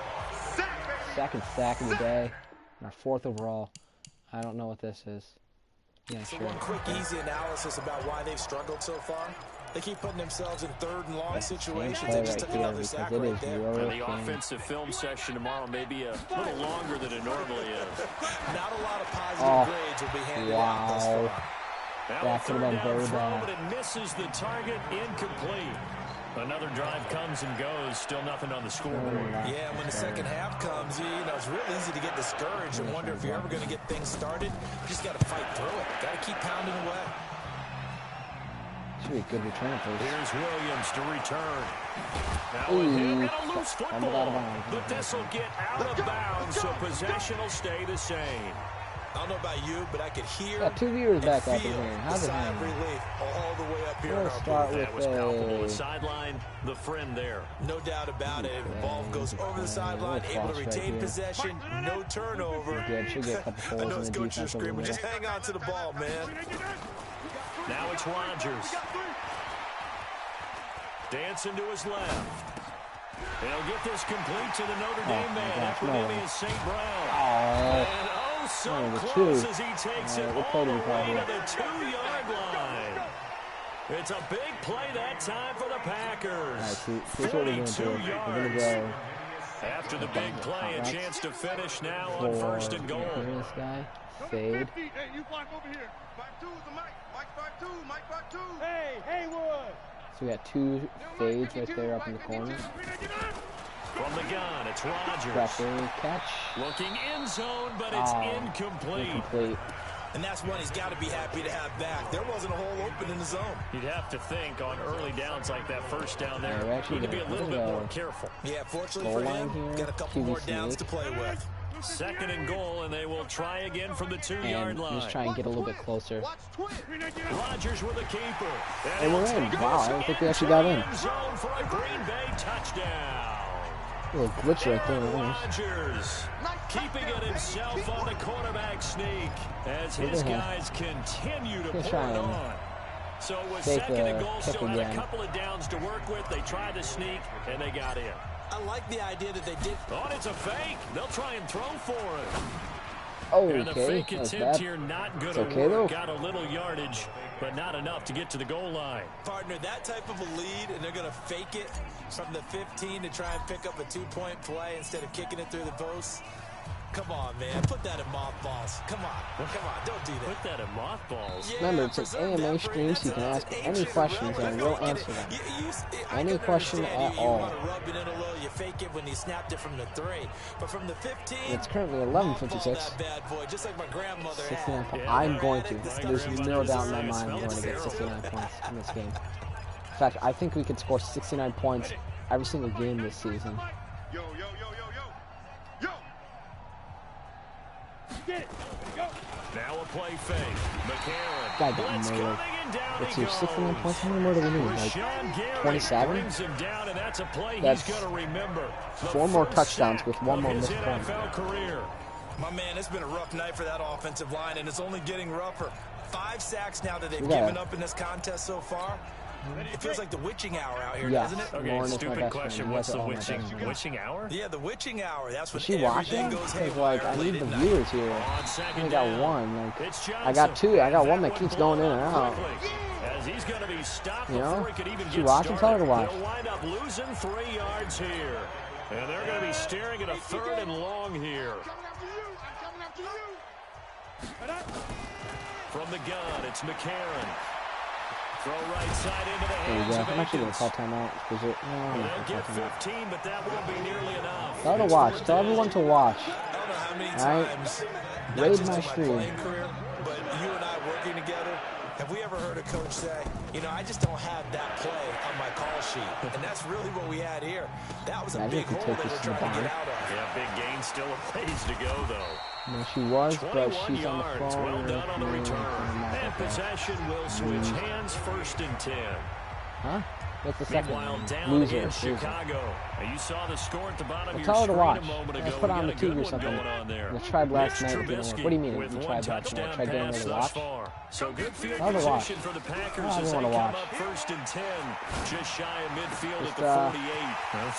2nd sack of the day. Our 4th overall. I don't know what this is. Yeah, so one quick, easy analysis about why they've struggled so far. They keep putting themselves in 3rd and long situations. They just took another sack right there. And the offensive film session tomorrow may be a little longer than it normally is. Not a lot of positive grades will be handed out thus far. That could have been very bad. But it misses the target, incomplete. Another drive comes and goes, still nothing on the scoreboard. Yeah, when the second half comes, you know, it's real easy to get discouraged and wonder if you're ever going to get things started. You just got to fight through it. Got to keep pounding away. Should be a good return, please. Here's Williams to return. Now with him and a loose football. But this will get out of bounds, so possession will stay the same. I don't know about you, but I could hear 2 viewers back up in here. How's it sigh of relief all the way up here in our booth. That was palpable. The sideline, the friend there. No doubt about it. Ball goes over the sideline, able to retain possession, no turnover. Should get a couple I know it's coach is screaming, just hang on to the ball, man. Now it's Rodgers. Dancing to his left. He'll get this complete to the Notre Dame man. Equinemius St. Brown. And so close as he takes it all the way to the 2-yard line. It's a big play that time for the Packers. 42 yards. After the big play, a chance to finish now on 1st and goal. This guy, fade. Hey, you block over here. 5-2 is the Mike. Mike 5-2. Mike 5-2. Hey, Haywood. So we got 2 fades right there up in the corner. From the gun, it's Rogers. Referee catch. Looking in zone, but it's incomplete. And that's one he's got to be happy to have back. There wasn't a hole open in the zone. You'd have to think on early downs like that first down there, you need to be a little bit more careful. Yeah, fortunately for him, got a couple more downs to play with. 2nd and goal, and they will try again from the 2-yard line. Just try and get a little bit closer. Rogers with the keeper. And we're in. Wow, I don't think we actually got in. Zone for a Green Bay touchdown. A little glitch right there. Rogers keeping it himself on the quarterback sneak as his guys continue to pour it on. So with 2nd and goal, still had a couple of downs to work with. They tried to sneak, and they got in. I like the idea that they did. Oh, it's a fake. They'll try and throw for it. Oh, and the fake attempt here not good to work. Got a little yardage, but not enough to get to the goal line. Partner, that type of a lead, and they're going to fake it from the 15 to try and pick up a 2-point play instead of kicking it through the post. Come on, man. Put that in mothballs. Come on. Don't do that. Put that in mothballs. Yeah, remember, it's an AMA stream, so you can ask any questions and we'll answer them. Any question at all. You fake it when you snapped it from the 3. But from the 15, it's currently 11:56. Just like my grandmother 69 points. I'm going to. There's no doubt in my mind I'm going to get 69 points in this game. In fact, I think we could score 69 points every single game this season. Now a play fake. McCarron. God, let's go. Let's see, 69 points. How many more do we need? Like 27? That's 4 more touchdowns with 1 more missed point. My man, it's been a rough night for that offensive line, and it's only getting rougher. 5 sacks now that they've given up in this contest so far. It feels like the witching hour out here, doesn't it? Okay, stupid question. What's the witching hour? Yeah, the witching hour. That's what she watching? Because, like, I need the viewers here. I only got 1. Like, I got 2. I got 1 that keeps going in and out. You know? She watching? Tell her to watch. They'll wind up losing 3 yards here. And they're going to be staring at a 3rd and long here. From the gun, it's McCarron. Throw right side into the hands of I'm actually going to call timeout. They'll get 15, but that won't be nearly enough. Tell her to watch. Tell everyone to watch. I don't know how many times. Raid my stream. Career, but you and I working together, have we ever heard a coach say, you know, I just don't have that play on my call sheet? And that's really what we had here. That was a big hole they were trying to get out of. Yeah, big gain, still a ways to go, though. No, she was, but she's on the phone. Well done on the return. And possession will switch hands, 1st and 10. Huh? What's the second? Meanwhile, down Loser. against Chicago. And you saw the score at the bottom of your tell her to screen watch. a moment ago. Let's put on the TV or something. We tried last night. It didn't work. What do you mean? We tried last night. Tried getting her to watch. So good field position for the Packers as they come up 1st and 10. Just shy of midfield at the 48.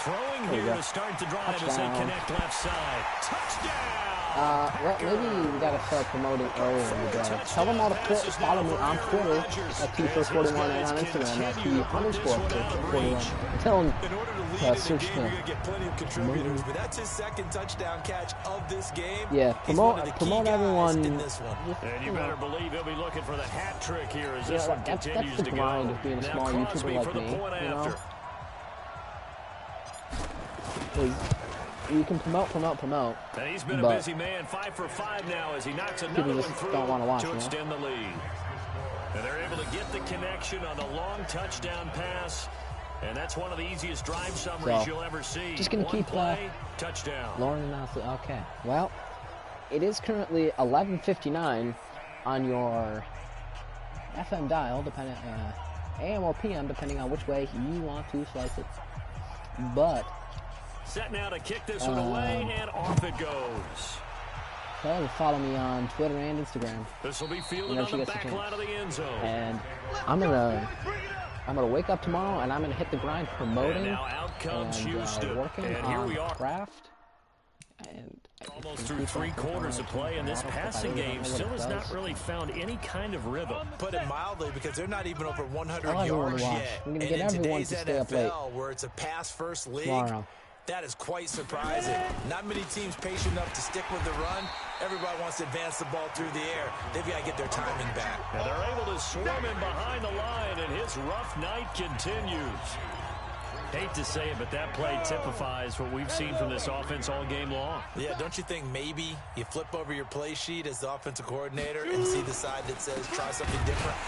Throwing here to start the drive as they connect left side. Touchdown! Well, maybe we gotta start promoting earlier in the day. Tell them all to follow me on Twitter at T441 and on Instagram at T_41. Tell them search him. But that's his 2nd touchdown catch of this game. Yeah, promote everyone. And you better believe he'll be looking for the hat trick here as this one continues to go. That's the grind of being a small YouTuber like me, you know? You can promote. And he's been a busy man, 5 for 5 now as he knocks another one through to extend the lead. And they're able to get the connection on the long touchdown pass. And that's one of the easiest drive summaries you'll ever see. Just going to keep touchdown. Lauren and okay. Well, it is currently 11:59 on your FM dial, depending AM or PM, depending on which way you want to slice it. But set now to kick this one away, and off it goes. So follow me on Twitter and Instagram. This will be fielded on the back line of the end zone. And I'm gonna wake up tomorrow and I'm gonna hit the grind promoting and working on craft. And almost through 3 quarters of play, and this passing game still has not really found any kind of rhythm. Put it mildly, because they're not even over 100 yards yet. We're gonna get everyone to stay up late. Where it's a pass-first league. Tomorrow. That is quite surprising. Not many teams patient enough to stick with the run. Everybody wants to advance the ball through the air. They've got to get their timing back. And they're able to swarm him behind the line, and his rough night continues. Hate to say it, but that play typifies what we've seen from this offense all game long. Yeah, don't you think maybe you flip over your play sheet as the offensive coordinator and see the side that says try something different?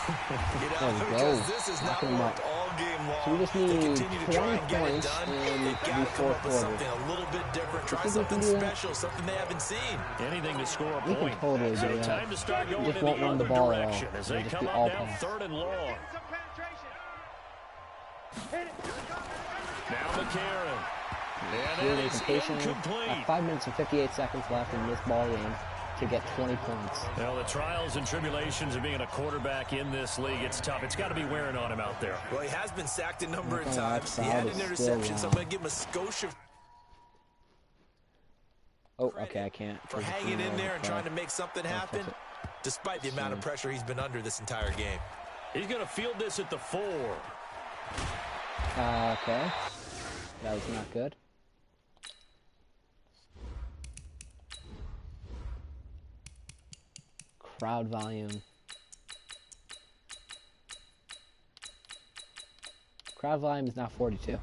Because this is not worked all game long. So we just need 20 points in the fourth quarter. Something a little bit different. Try something special, something they haven't seen. Anything to score a we point. Can totally do that. Time to start going just in won't the run the other ball direction at all. as they Just come be up all now pass. 3rd and long. Now McCarron. And that is incomplete. 5 minutes and 58 seconds left in this ball game to get 20 points. Well, the trials and tribulations of being a quarterback in this league, it's tough. It's got to be wearing on him out there. Well, he has been sacked a number of times. He had an interception, so I'm going to give him a Scotia. Oh, okay, I can't. For hanging in there and trying to make something happen, despite the amount of pressure he's been under this entire game. He's going to field this at the 4. Okay. That was not good. Crowd volume. Crowd volume is now 42.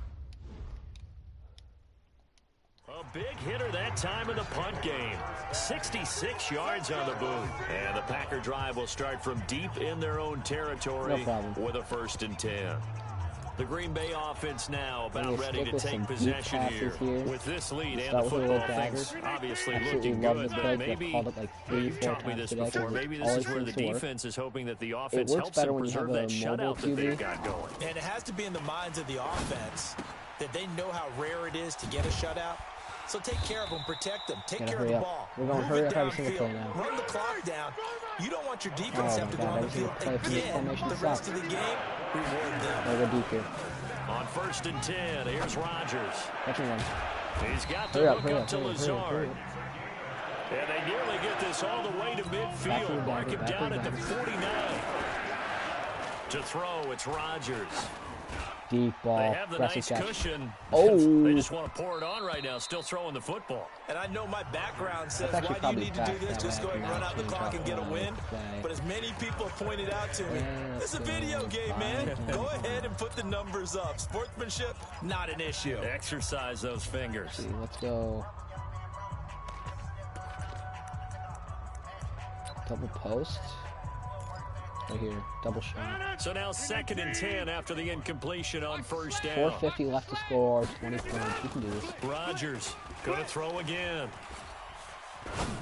A big hitter that time in the punt game. 66 yards on the boot. And the Packer drive will start from deep in their own territory with a 1st and 10. The Green Bay offense now about ready to take possession here. With this lead and the football, things obviously looking good, but maybe, you've taught me this before, maybe this is where the defense is hoping that the offense helps them preserve that shutout that they've got going. And it has to be in the minds of the offense that they know how rare it is to get a shutout. So take care of them, protect them, take care of the ball. We're going to hurry up every single play now. Run the clock down. You don't want your defense to have to go on the field again the rest of the game. Reward them. Deep here. On 1st and 10, here's Rodgers. He's got the hook up to Lazard. And they nearly get this all the way to midfield. Mark him down at the 49. To throw, it's Rodgers. Deep ball. They have the nice cushion. Oh. They just want to pour it on right now, still throwing the football. And I know my background says, why do you need to do this? Just go ahead and run out the clock and get a win. But as many people have pointed out to me, it's a video game, man. Go ahead and put the numbers up. Sportsmanship, not an issue. Exercise those fingers. Let's go. Double post. Right here, double shot. So now 2nd and 10 after the incompletion on 1st down. 4:50 left to score, 20 points. You can do this. Rodgers going to throw again.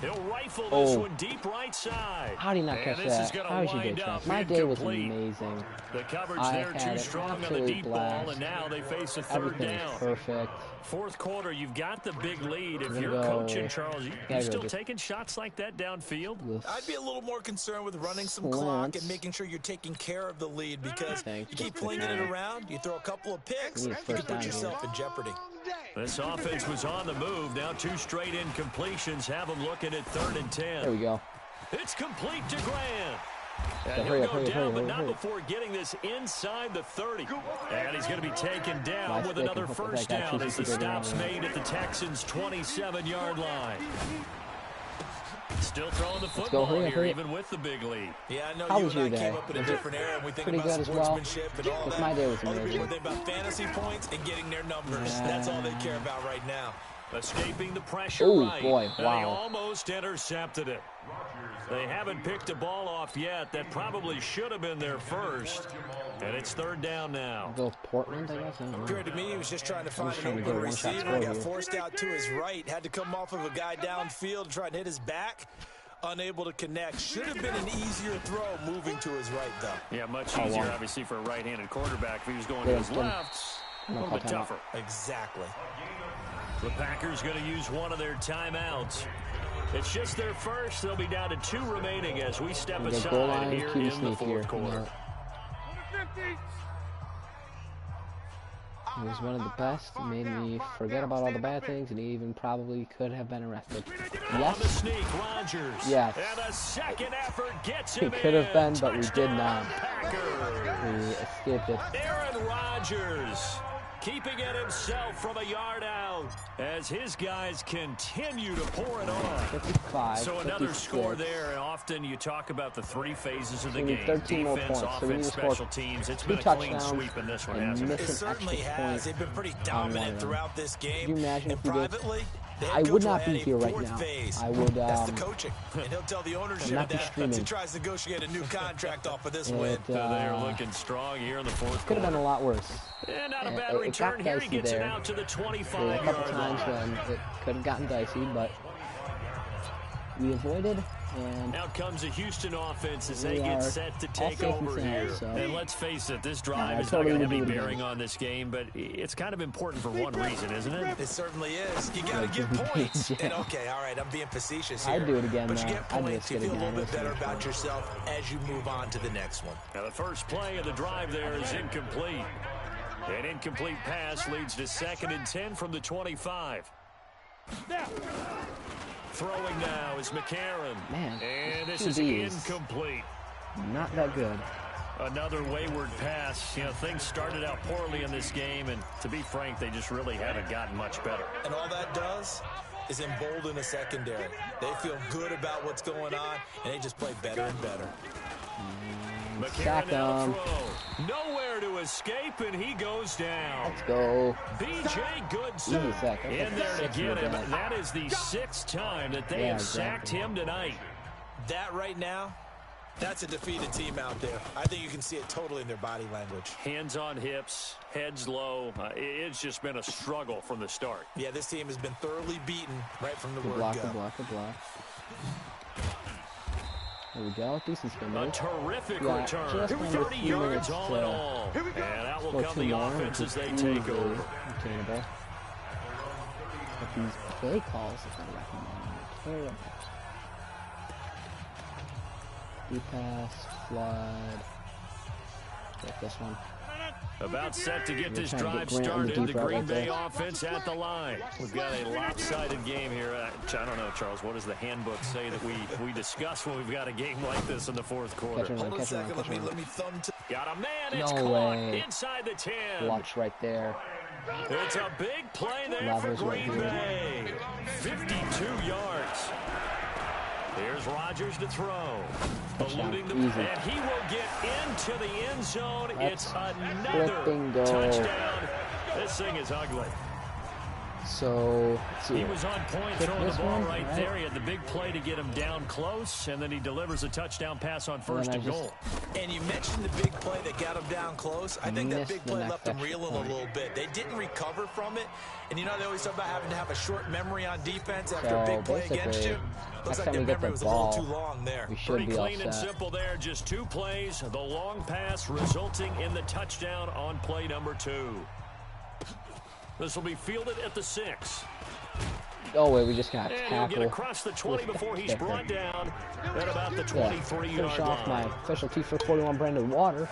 He'll rifle this one deep right side. How did he not catch that? How did you get that? My day was amazing. The coverage there too strong on the deep ball, and now they face a 3rd down. Perfect. 4th quarter, you've got the big lead. If you're coaching, Charles, you still taking shots like that downfield? I'd be a little more concerned with running some clock and making sure you're taking care of the lead, because you keep flinging it around, you throw a couple of picks, you can put yourself in jeopardy. This offense was on the move. Now 2 straight incompletions have them looking at 3rd and 10. There we go. It's complete to Grant. And he'll go down, but not before getting this inside the 30. And he's going to be taken down with another 1st down as the stop's made at the Texans' 27-yard line. Still throwing the football here, even with the big lead. Yeah, I know you and I came up in a different era, and we think about sportsmanship and all that. My day was amazing. Other people think about fantasy points and getting their numbers. That's all they care about right now. Escaping the pressure right. Boy, wow. They almost intercepted it. They haven't picked a ball off yet. That probably should have been their 1st. And it's 3rd down now. Go Portland, I guess. Appeared to me he was just trying to find an open receiver. Got forced out to his right. Had to come off of a guy downfield, try and hit his back. Unable to connect. Should have been an easier throw moving to his right, though. Yeah, much easier, obviously, for a right-handed quarterback. If he was going to his left, a little bit tougher. Exactly. The Packers going to use one of their timeouts. It's just their 1st. They'll be down to 2 remaining as we step aside here in the 4th quarter. He was one of the best. It made me forget about all the bad things, and he even probably could have been arrested. Yes. On the sneak, Rodgers. Yes. And a second effort gets him He could have been, but we did not. Packers. We escaped it. Aaron Rodgers keeping it himself from a yard out. throw as his guys continue to pour it on. 55, so another 56. score there, and often you talk about the three phases of the We need game. 13 more Defense, points, so we need offense, to score special teams. It's 2 been a clean touchdowns sweep in this one, and hasn't it? miss It an certainly extra has. point They've been pretty on one of dominant them. throughout this game. Could you imagine and if we did? privately, the I head would coach not will be add here a right fourth now. phase. I would. That's the coaching, and he'll tell the ownership not be that streaming. he tries to negotiate a new contract off of this win. They're looking strong here in the fourth Could have been a lot worse. And not a bad It return got here. He dicey gets there. it out to the There were a 25-yard couple times line. when it could have gotten dicey, but we avoided. And Out comes a Houston offense as we they get are set to all take safe and over sound, here. so. And let's face it, this drive I is totally not would going to do be it bearing again. on this game, but it's kind of important for one reason, isn't it? It certainly is. You got to get points. Yeah. And okay, all right, I'm being facetious here. I'd do it again, But you though. get I'd points, risk you it feel a again. little bit It's better no about fun. yourself as you move on to the next one. Now the first play of the drive there is incomplete. An incomplete pass leads to 2nd and 10 from the 25. Throwing now is McCarron. Man, and this two is Ds. incomplete. Not that good. Another wayward pass. You know, things started out poorly in this game, and to be frank, they just really haven't gotten much better. And all that does is embolden the secondary. They feel good about what's going on, and they just play better and better. McCarron now throw. Nowhere to escape, and he goes down. Let's go. B.J. Goodson Easy sack. That's in like there to 6 get him. back. That is the 6th time that they have sacked him tonight. That right now, that's a defeated team out there. I think you can see it totally in their body language. Hands on hips, heads low. It's just been a struggle from the start. Yeah, this team has been thoroughly beaten right from the Good word block, go. good block, good block. There we go. Decent spin A move. terrific Yeah, return. just under 30 3 yards minutes all in all. And that will or come 2 the more, offense which as is they easily take over. obtainable. But these play calls, if I recommend, terrible. Deep pass, flood. Take this one. About set to get this trying to drive get Grant on the started. deep The route Green right Bay there. offense at the line. We've got a lopsided game here. I don't know, Charles. What does the handbook say that we discuss when we've got a game like this in the fourth quarter? Catch him, Hold on a catch him, second. catch him. Let me thumb to... Got a man. It's No caught way. inside the 10. Clutch right there. It's a big play there for Lava's right Green here. Bay. 52 yards. Here's Rodgers to throw. Touchdown. Eluding the, Easy. and he will get into the end zone. Let's It's another flipping go. touchdown. This thing is ugly. So, let's see. He was on point Kick throwing the this ball one, right right? there. He had the big play to get him down close, and then he delivers a touchdown pass on first I and just- goal. And you mentioned the big play that got them down close. I think that Missed big the play next left them extra reeling a point. little bit. They didn't recover from it. And you know, they always talk about having to have a short memory on defense after a So, big play against basically, you. Looks next like time their we get memory the was a little ball, too long there. we should Pretty be all clean and set. simple there. Just 2 plays. The long pass resulting in the touchdown on play number 2. This will be fielded at the 6. Oh, wait, we just got And he'll tackled. get across the 20 before he's brought down at about the Yeah, 23-yard finish off my line. specialty for 41 branded water.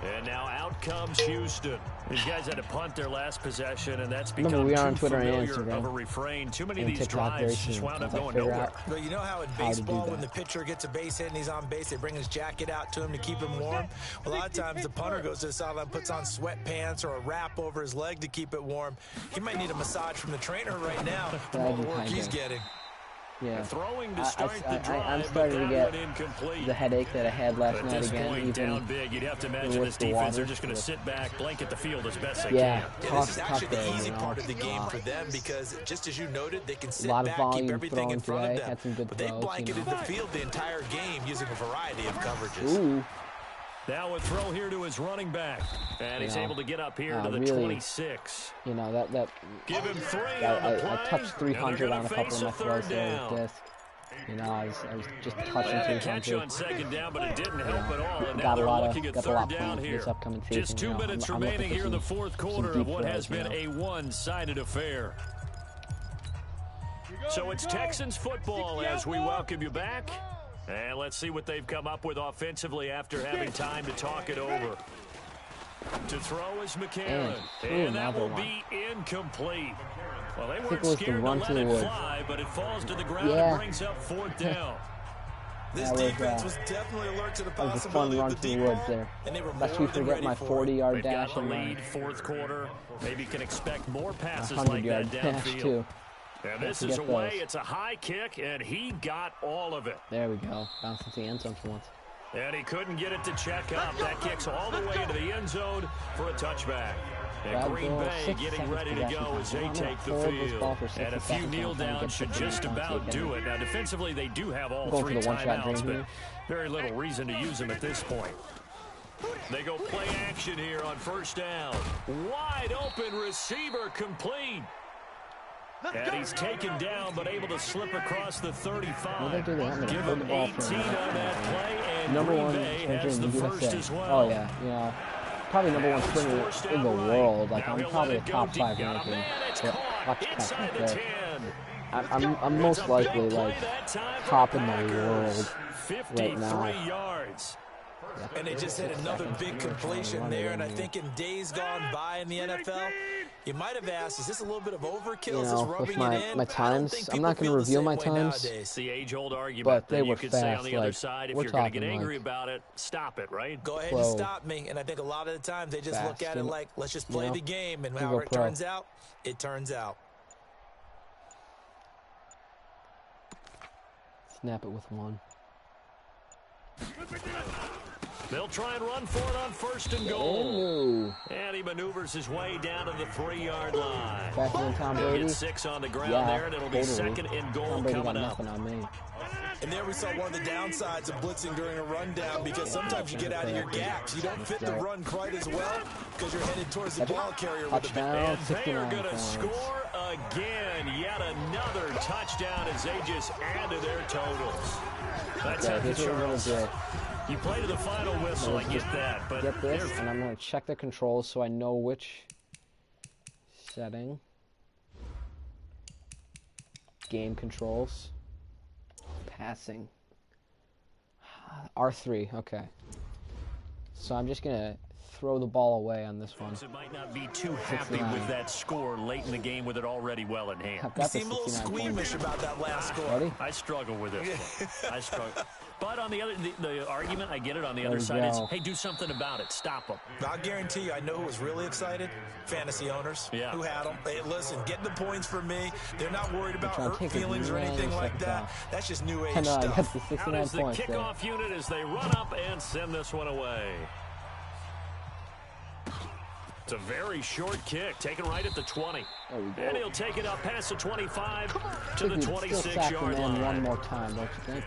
And now out comes Houston. These guys had to punt their last possession, and that's become Remember, we are on too Twitter and familiar Instagram. of a refrain. Too many of And these TikTok very drives just soon, wound up once I going figure nowhere. out But you know how in how to do baseball, when the that. pitcher gets a base hit and he's on base, they bring his jacket out to him to keep him warm? Well, a lot of times the punter goes to the sideline, puts on sweatpants or a wrap over his leg to keep it warm. He might need a massage from the trainer right now from all the work he's getting. Yeah. Throwing to I'm start the drive, starting to but get that one incomplete. the headache that I had last At night this again. point, Even down big, you'd have to imagine with this the defense, water, they're just going to with- sit back, blanket the field as best they yeah, can. Yeah, tough, this is tough actually day, the easy you know. part of the game for them because, just as you noted, they can sit lot of back, keep volume everything in throwing front of today. them. Had some good But they throws, you blanketed know. the field the entire game using a variety of coverages. Ooh, Now a throw here to his running back. And he's Yeah. able to get up here to the really, 26. you know, that Give him 3 on the play. I touched 300 and on a they're couple gonna of my face a throws third there down. with disc. You know, I was just touching They had a catch 300. on second down, but it didn't help at all. And now Got a they're lot looking at got a lot third down planned for here. this upcoming season. Just 2 you know. minutes I'm looking remaining for here in the some fourth quarter of deep what has throws, been you a one-sided affair. So it's Texans football as we welcome you back. And let's see what they've come up with offensively after having time to talk it over. To throw is McCarron. And that will be incomplete. Well, they weren't it was the scared to run let to the it woods. fly, but it falls to the ground Yeah. and brings up 4th down. This defense was definitely alert to the possibility of the deep woods ball, there. and they were Lest more we than forget ready my for it. 40-yard They've dash got the and lead, fourth quarter. Maybe can expect more passes 100-yard like that dash downfield. too. And this is away. It's a high kick, and he got all of it. There we go. Bounced into the end zone for once. And he couldn't get it to check up. That kicks all the way into the end zone for a touchback. And Green Bay getting ready to go as they take the field. And a few kneel downs should just about do it. Now, defensively, they do have all three timeouts, but very little reason to use them at this point. They go play action here on first down. Wide open receiver complete. And he's taken down, but able to slip across the 35. Give him 18 on that play, and Green Bay has the first as well. Oh, yeah. You know, probably number one springer in the world. Like, I'm probably a top 5 ranking. Watch I'm most likely, like, top in the world right now. Yards. And they just hit another big completion there. And I think in days gone by in the NFL, you might have asked, is this a little bit of overkill? You Is this know, rubbing with it in? my times, I'm not going to reveal my times, It's the age-old argument but they that were you could say on fast. the other Like, side, if we're you're going to get talking, angry like, about it, stop it, right? Go ahead and stop me. And I think a lot of the time they just look at it like, let's just play the game. And however it turns out, it turns out. Snap it with one. They'll try and run for it on first and goal. And he maneuvers his way down to the 3-yard line. Faster than Tom Brady. Get 6 on the ground there, and it'll be second and goal Tom Brady coming got up. nothing on me. And there we saw one of the downsides of blitzing during a rundown, because sometimes you get out of your gaps. You don't fit the run quite as well because you're headed towards the ball carrier with the Touchdown, And they are going to score again. Yet another touchdown as they just add to their totals. That's how the Charles. You play to the final whistle, I get that. But get this, and I'm going to check the controls so I know which setting. Game controls. Passing. R3, okay. So I'm just going to throw the ball away on this one. It might not be too happy with that score late in the game with it already well in hand. You seem a little squeamish about that last score. Ready? I struggle with this one. I struggle. But on the other, the argument, I get it on the other side is, hey, do something about it. Stop them. I'll guarantee you, I know who was really excited. Fantasy owners who had them. Hey, listen, get the points for me. They're not worried about hurt feelings or anything like that. That's just new age stuff. I got the 69 Out is the points kickoff there. unit as they run up and send this one away. It's a very short kick, taken right at the 20. And he'll take it up past the 25 to the 26-yard line. One more time, don't you think?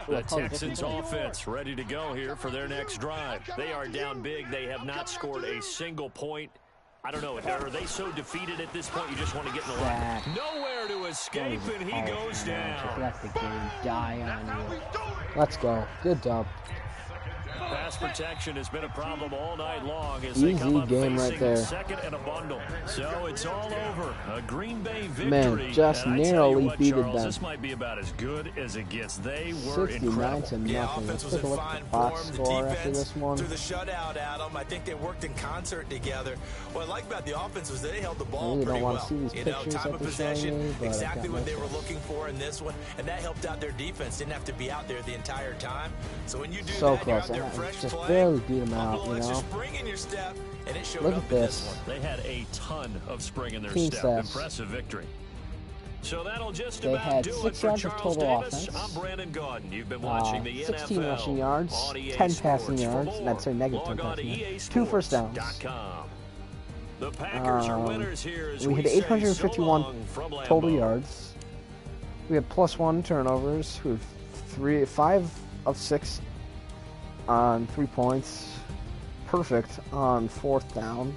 The Texans offense ready to go here for their next drive. They are down big. They have not scored a single point. I don't know. Are they so defeated at this point you just want to get in the line? Nowhere to escape, and he goes down. Let the game die on you. Let's go. Good dub. Pass protection has been a problem all night long as Easy they come up game facing right there. second and a bundle. So it's all over. A Green Bay victory. Man, just narrowly beat them. This might be about as good as it gets. They were 69 incredible. to nothing. Offense Let's was take a in look fine at the box form. score The after defense this one. through the shutout, Adam. I think they worked in concert together. What I like about the offense was they held the ball really pretty don't want well. to see these pictures Time that of they're showing possession, me, but exactly what they were sense. looking for in this one, and that helped out their defense. Didn't have to be out there the entire time. So when you do So that, you're close. out there And fresh just playing. barely beat them out, you Extra know. spring in your step, and it showed Look up at in this. one. They had a ton of spring in their Team step. stats. Impressive victory. So that'll just They about had do 6 it for yards of Charles total Davis. offense. I'm Brandon Gaudin. You've been watching the 16 NFL rushing yards, on EA 10 Sports. passing For yards, more, and I'd say negative 10 log on to passing yards. 2 first downs. EASports.com. The Packers are winners here as We had say 851 so long from total Lambeau. yards. We had +1 turnovers. We had 5 of 6 on 3 points. Perfect on 4th down.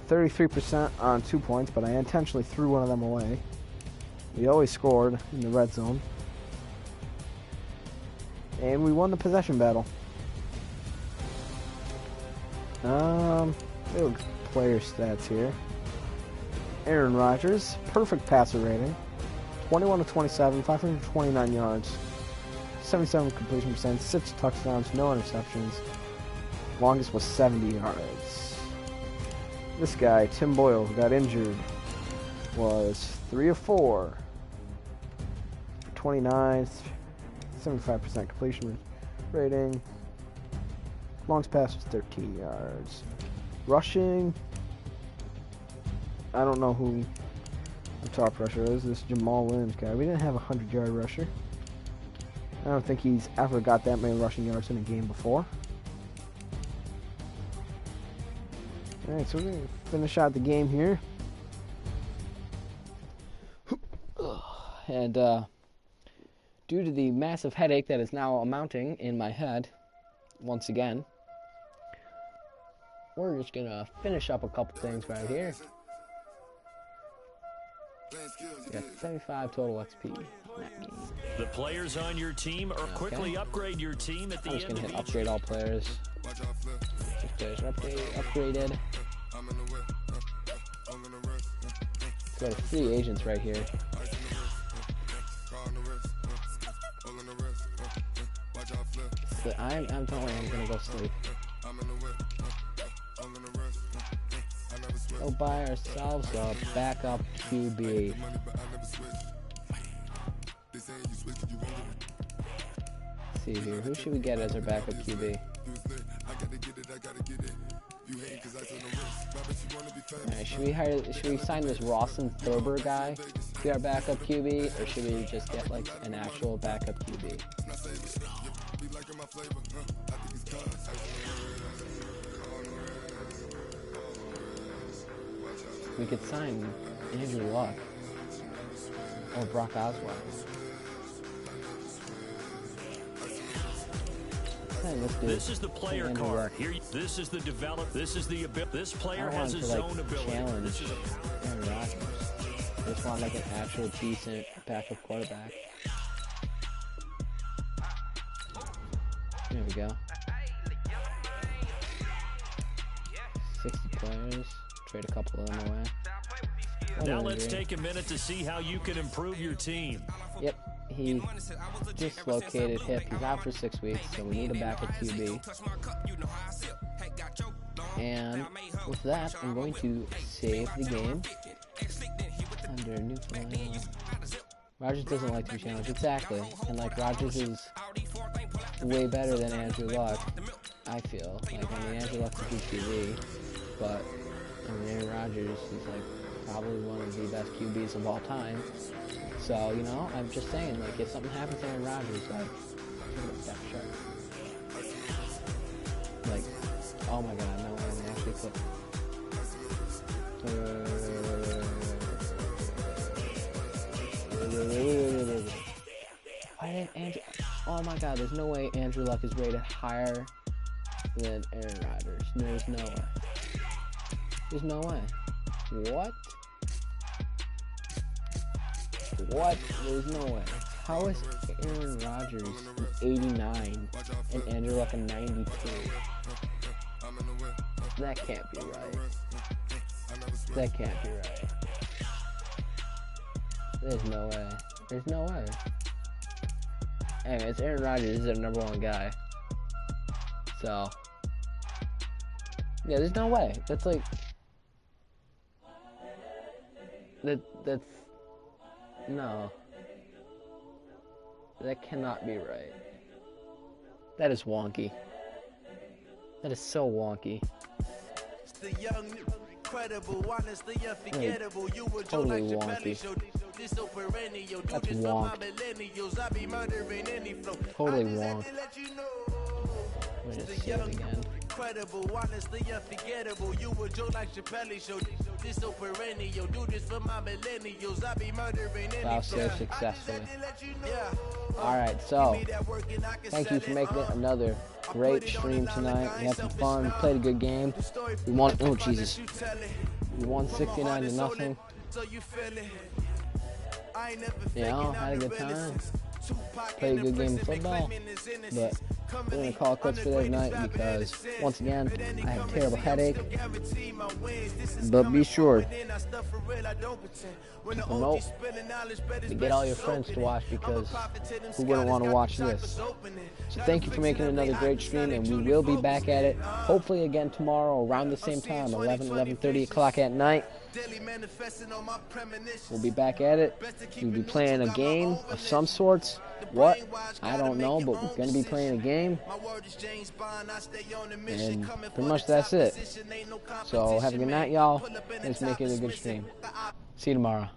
33% on 2 points, but I intentionally threw one of them away. We always scored in the red zone. And we won the possession battle. Little player stats here. Aaron Rodgers, perfect passer rating. 21 of 27, 529 yards. 77 completion percent, 6 touchdowns, no interceptions. Longest was 70 yards. This guy, Tim Boyle, got injured. was 3 of 4 for 29, 75% completion rating. Longest pass was 13 yards. Rushing, I don't know who the top rusher is. This Jamal Williams guy. We didn't have a 100-yard rusher. I don't think he's ever got that many rushing yards in a game before. Alright, so we're going to finish out the game here. And due to the massive headache that is now mounting in my head, once again, we're just going to finish up a couple things right here. We got 75 total XP. The players on your team or quickly upgrade your team at the end. I'm just going to hit upgrade all players. If players are upgraded. So we got 3 agents right here. So I'm telling you, I'm going to go sleep. Go buy ourselves a backup QB. Let's see here, who should we get as our backup QB? Alright, should we sign this Rawson Thurber guy to be our backup QB, or should we just get like an actual backup QB? We could sign Andrew Luck or Brock Osweiler. This is the player card. Here, this is the develop. This is the ability. This player has his own ability. Challenge Aaron Rodgers. I just want like an actual decent backup quarterback. There we go. 60 players. Trade a couple of them away. Now let's take a minute to see how you can improve your team. Yep, he dislocated hip. He's out for 6 weeks, so we need a backup QB. And with that, I'm going to save the game under new file. Rodgers doesn't like to be challenged. Exactly. And like Rodgers is way better than Andrew Luck, I feel. Like, I mean, Andrew Luck's a good QB, but I mean, Aaron Rodgers is like probably one of the best QBs of all time. So, you know, I'm just saying, like, if something happens to Aaron Rodgers, like, that shot. Like, oh my god, no, I actually put. Why didn't Andrew? Oh my god, there's no way Andrew Luck is rated higher than Aaron Rodgers. There's no way. There's no way. What? What? There's no way. How is Aaron Rodgers an 89 and Andrew Luck a 92? That can't be right. That can't be right. There's no way. There's no way. Anyways, Aaron Rodgers is our #1 guy. So, yeah, there's no way. That's like... That's... No. That cannot be right. That is wonky. That is so wonky. Totally wonky. That's wonk. Totally wonk. Let me just say it again. Wow, so successfully. Alright, so thank you for making it another great stream tonight. We had some fun, we played a good game. We won, oh Jesus. We won 69-0. You know, had a good time. Played a good game of football. But we're going to call it quits for that night because, once again, I have a terrible headache. But be sure to promote, to get all your friends to watch, because who wouldn't want to watch this? So thank you for making another great stream, and we will be back at it hopefully again tomorrow around the same time, 11:30 o'clock at night. We'll be back at it. We'll be playing a game of some sorts. What? I don't know, but we're going to be playing a game. And pretty much that's it. So have a good night, y'all. Let's make it a good stream. See you tomorrow.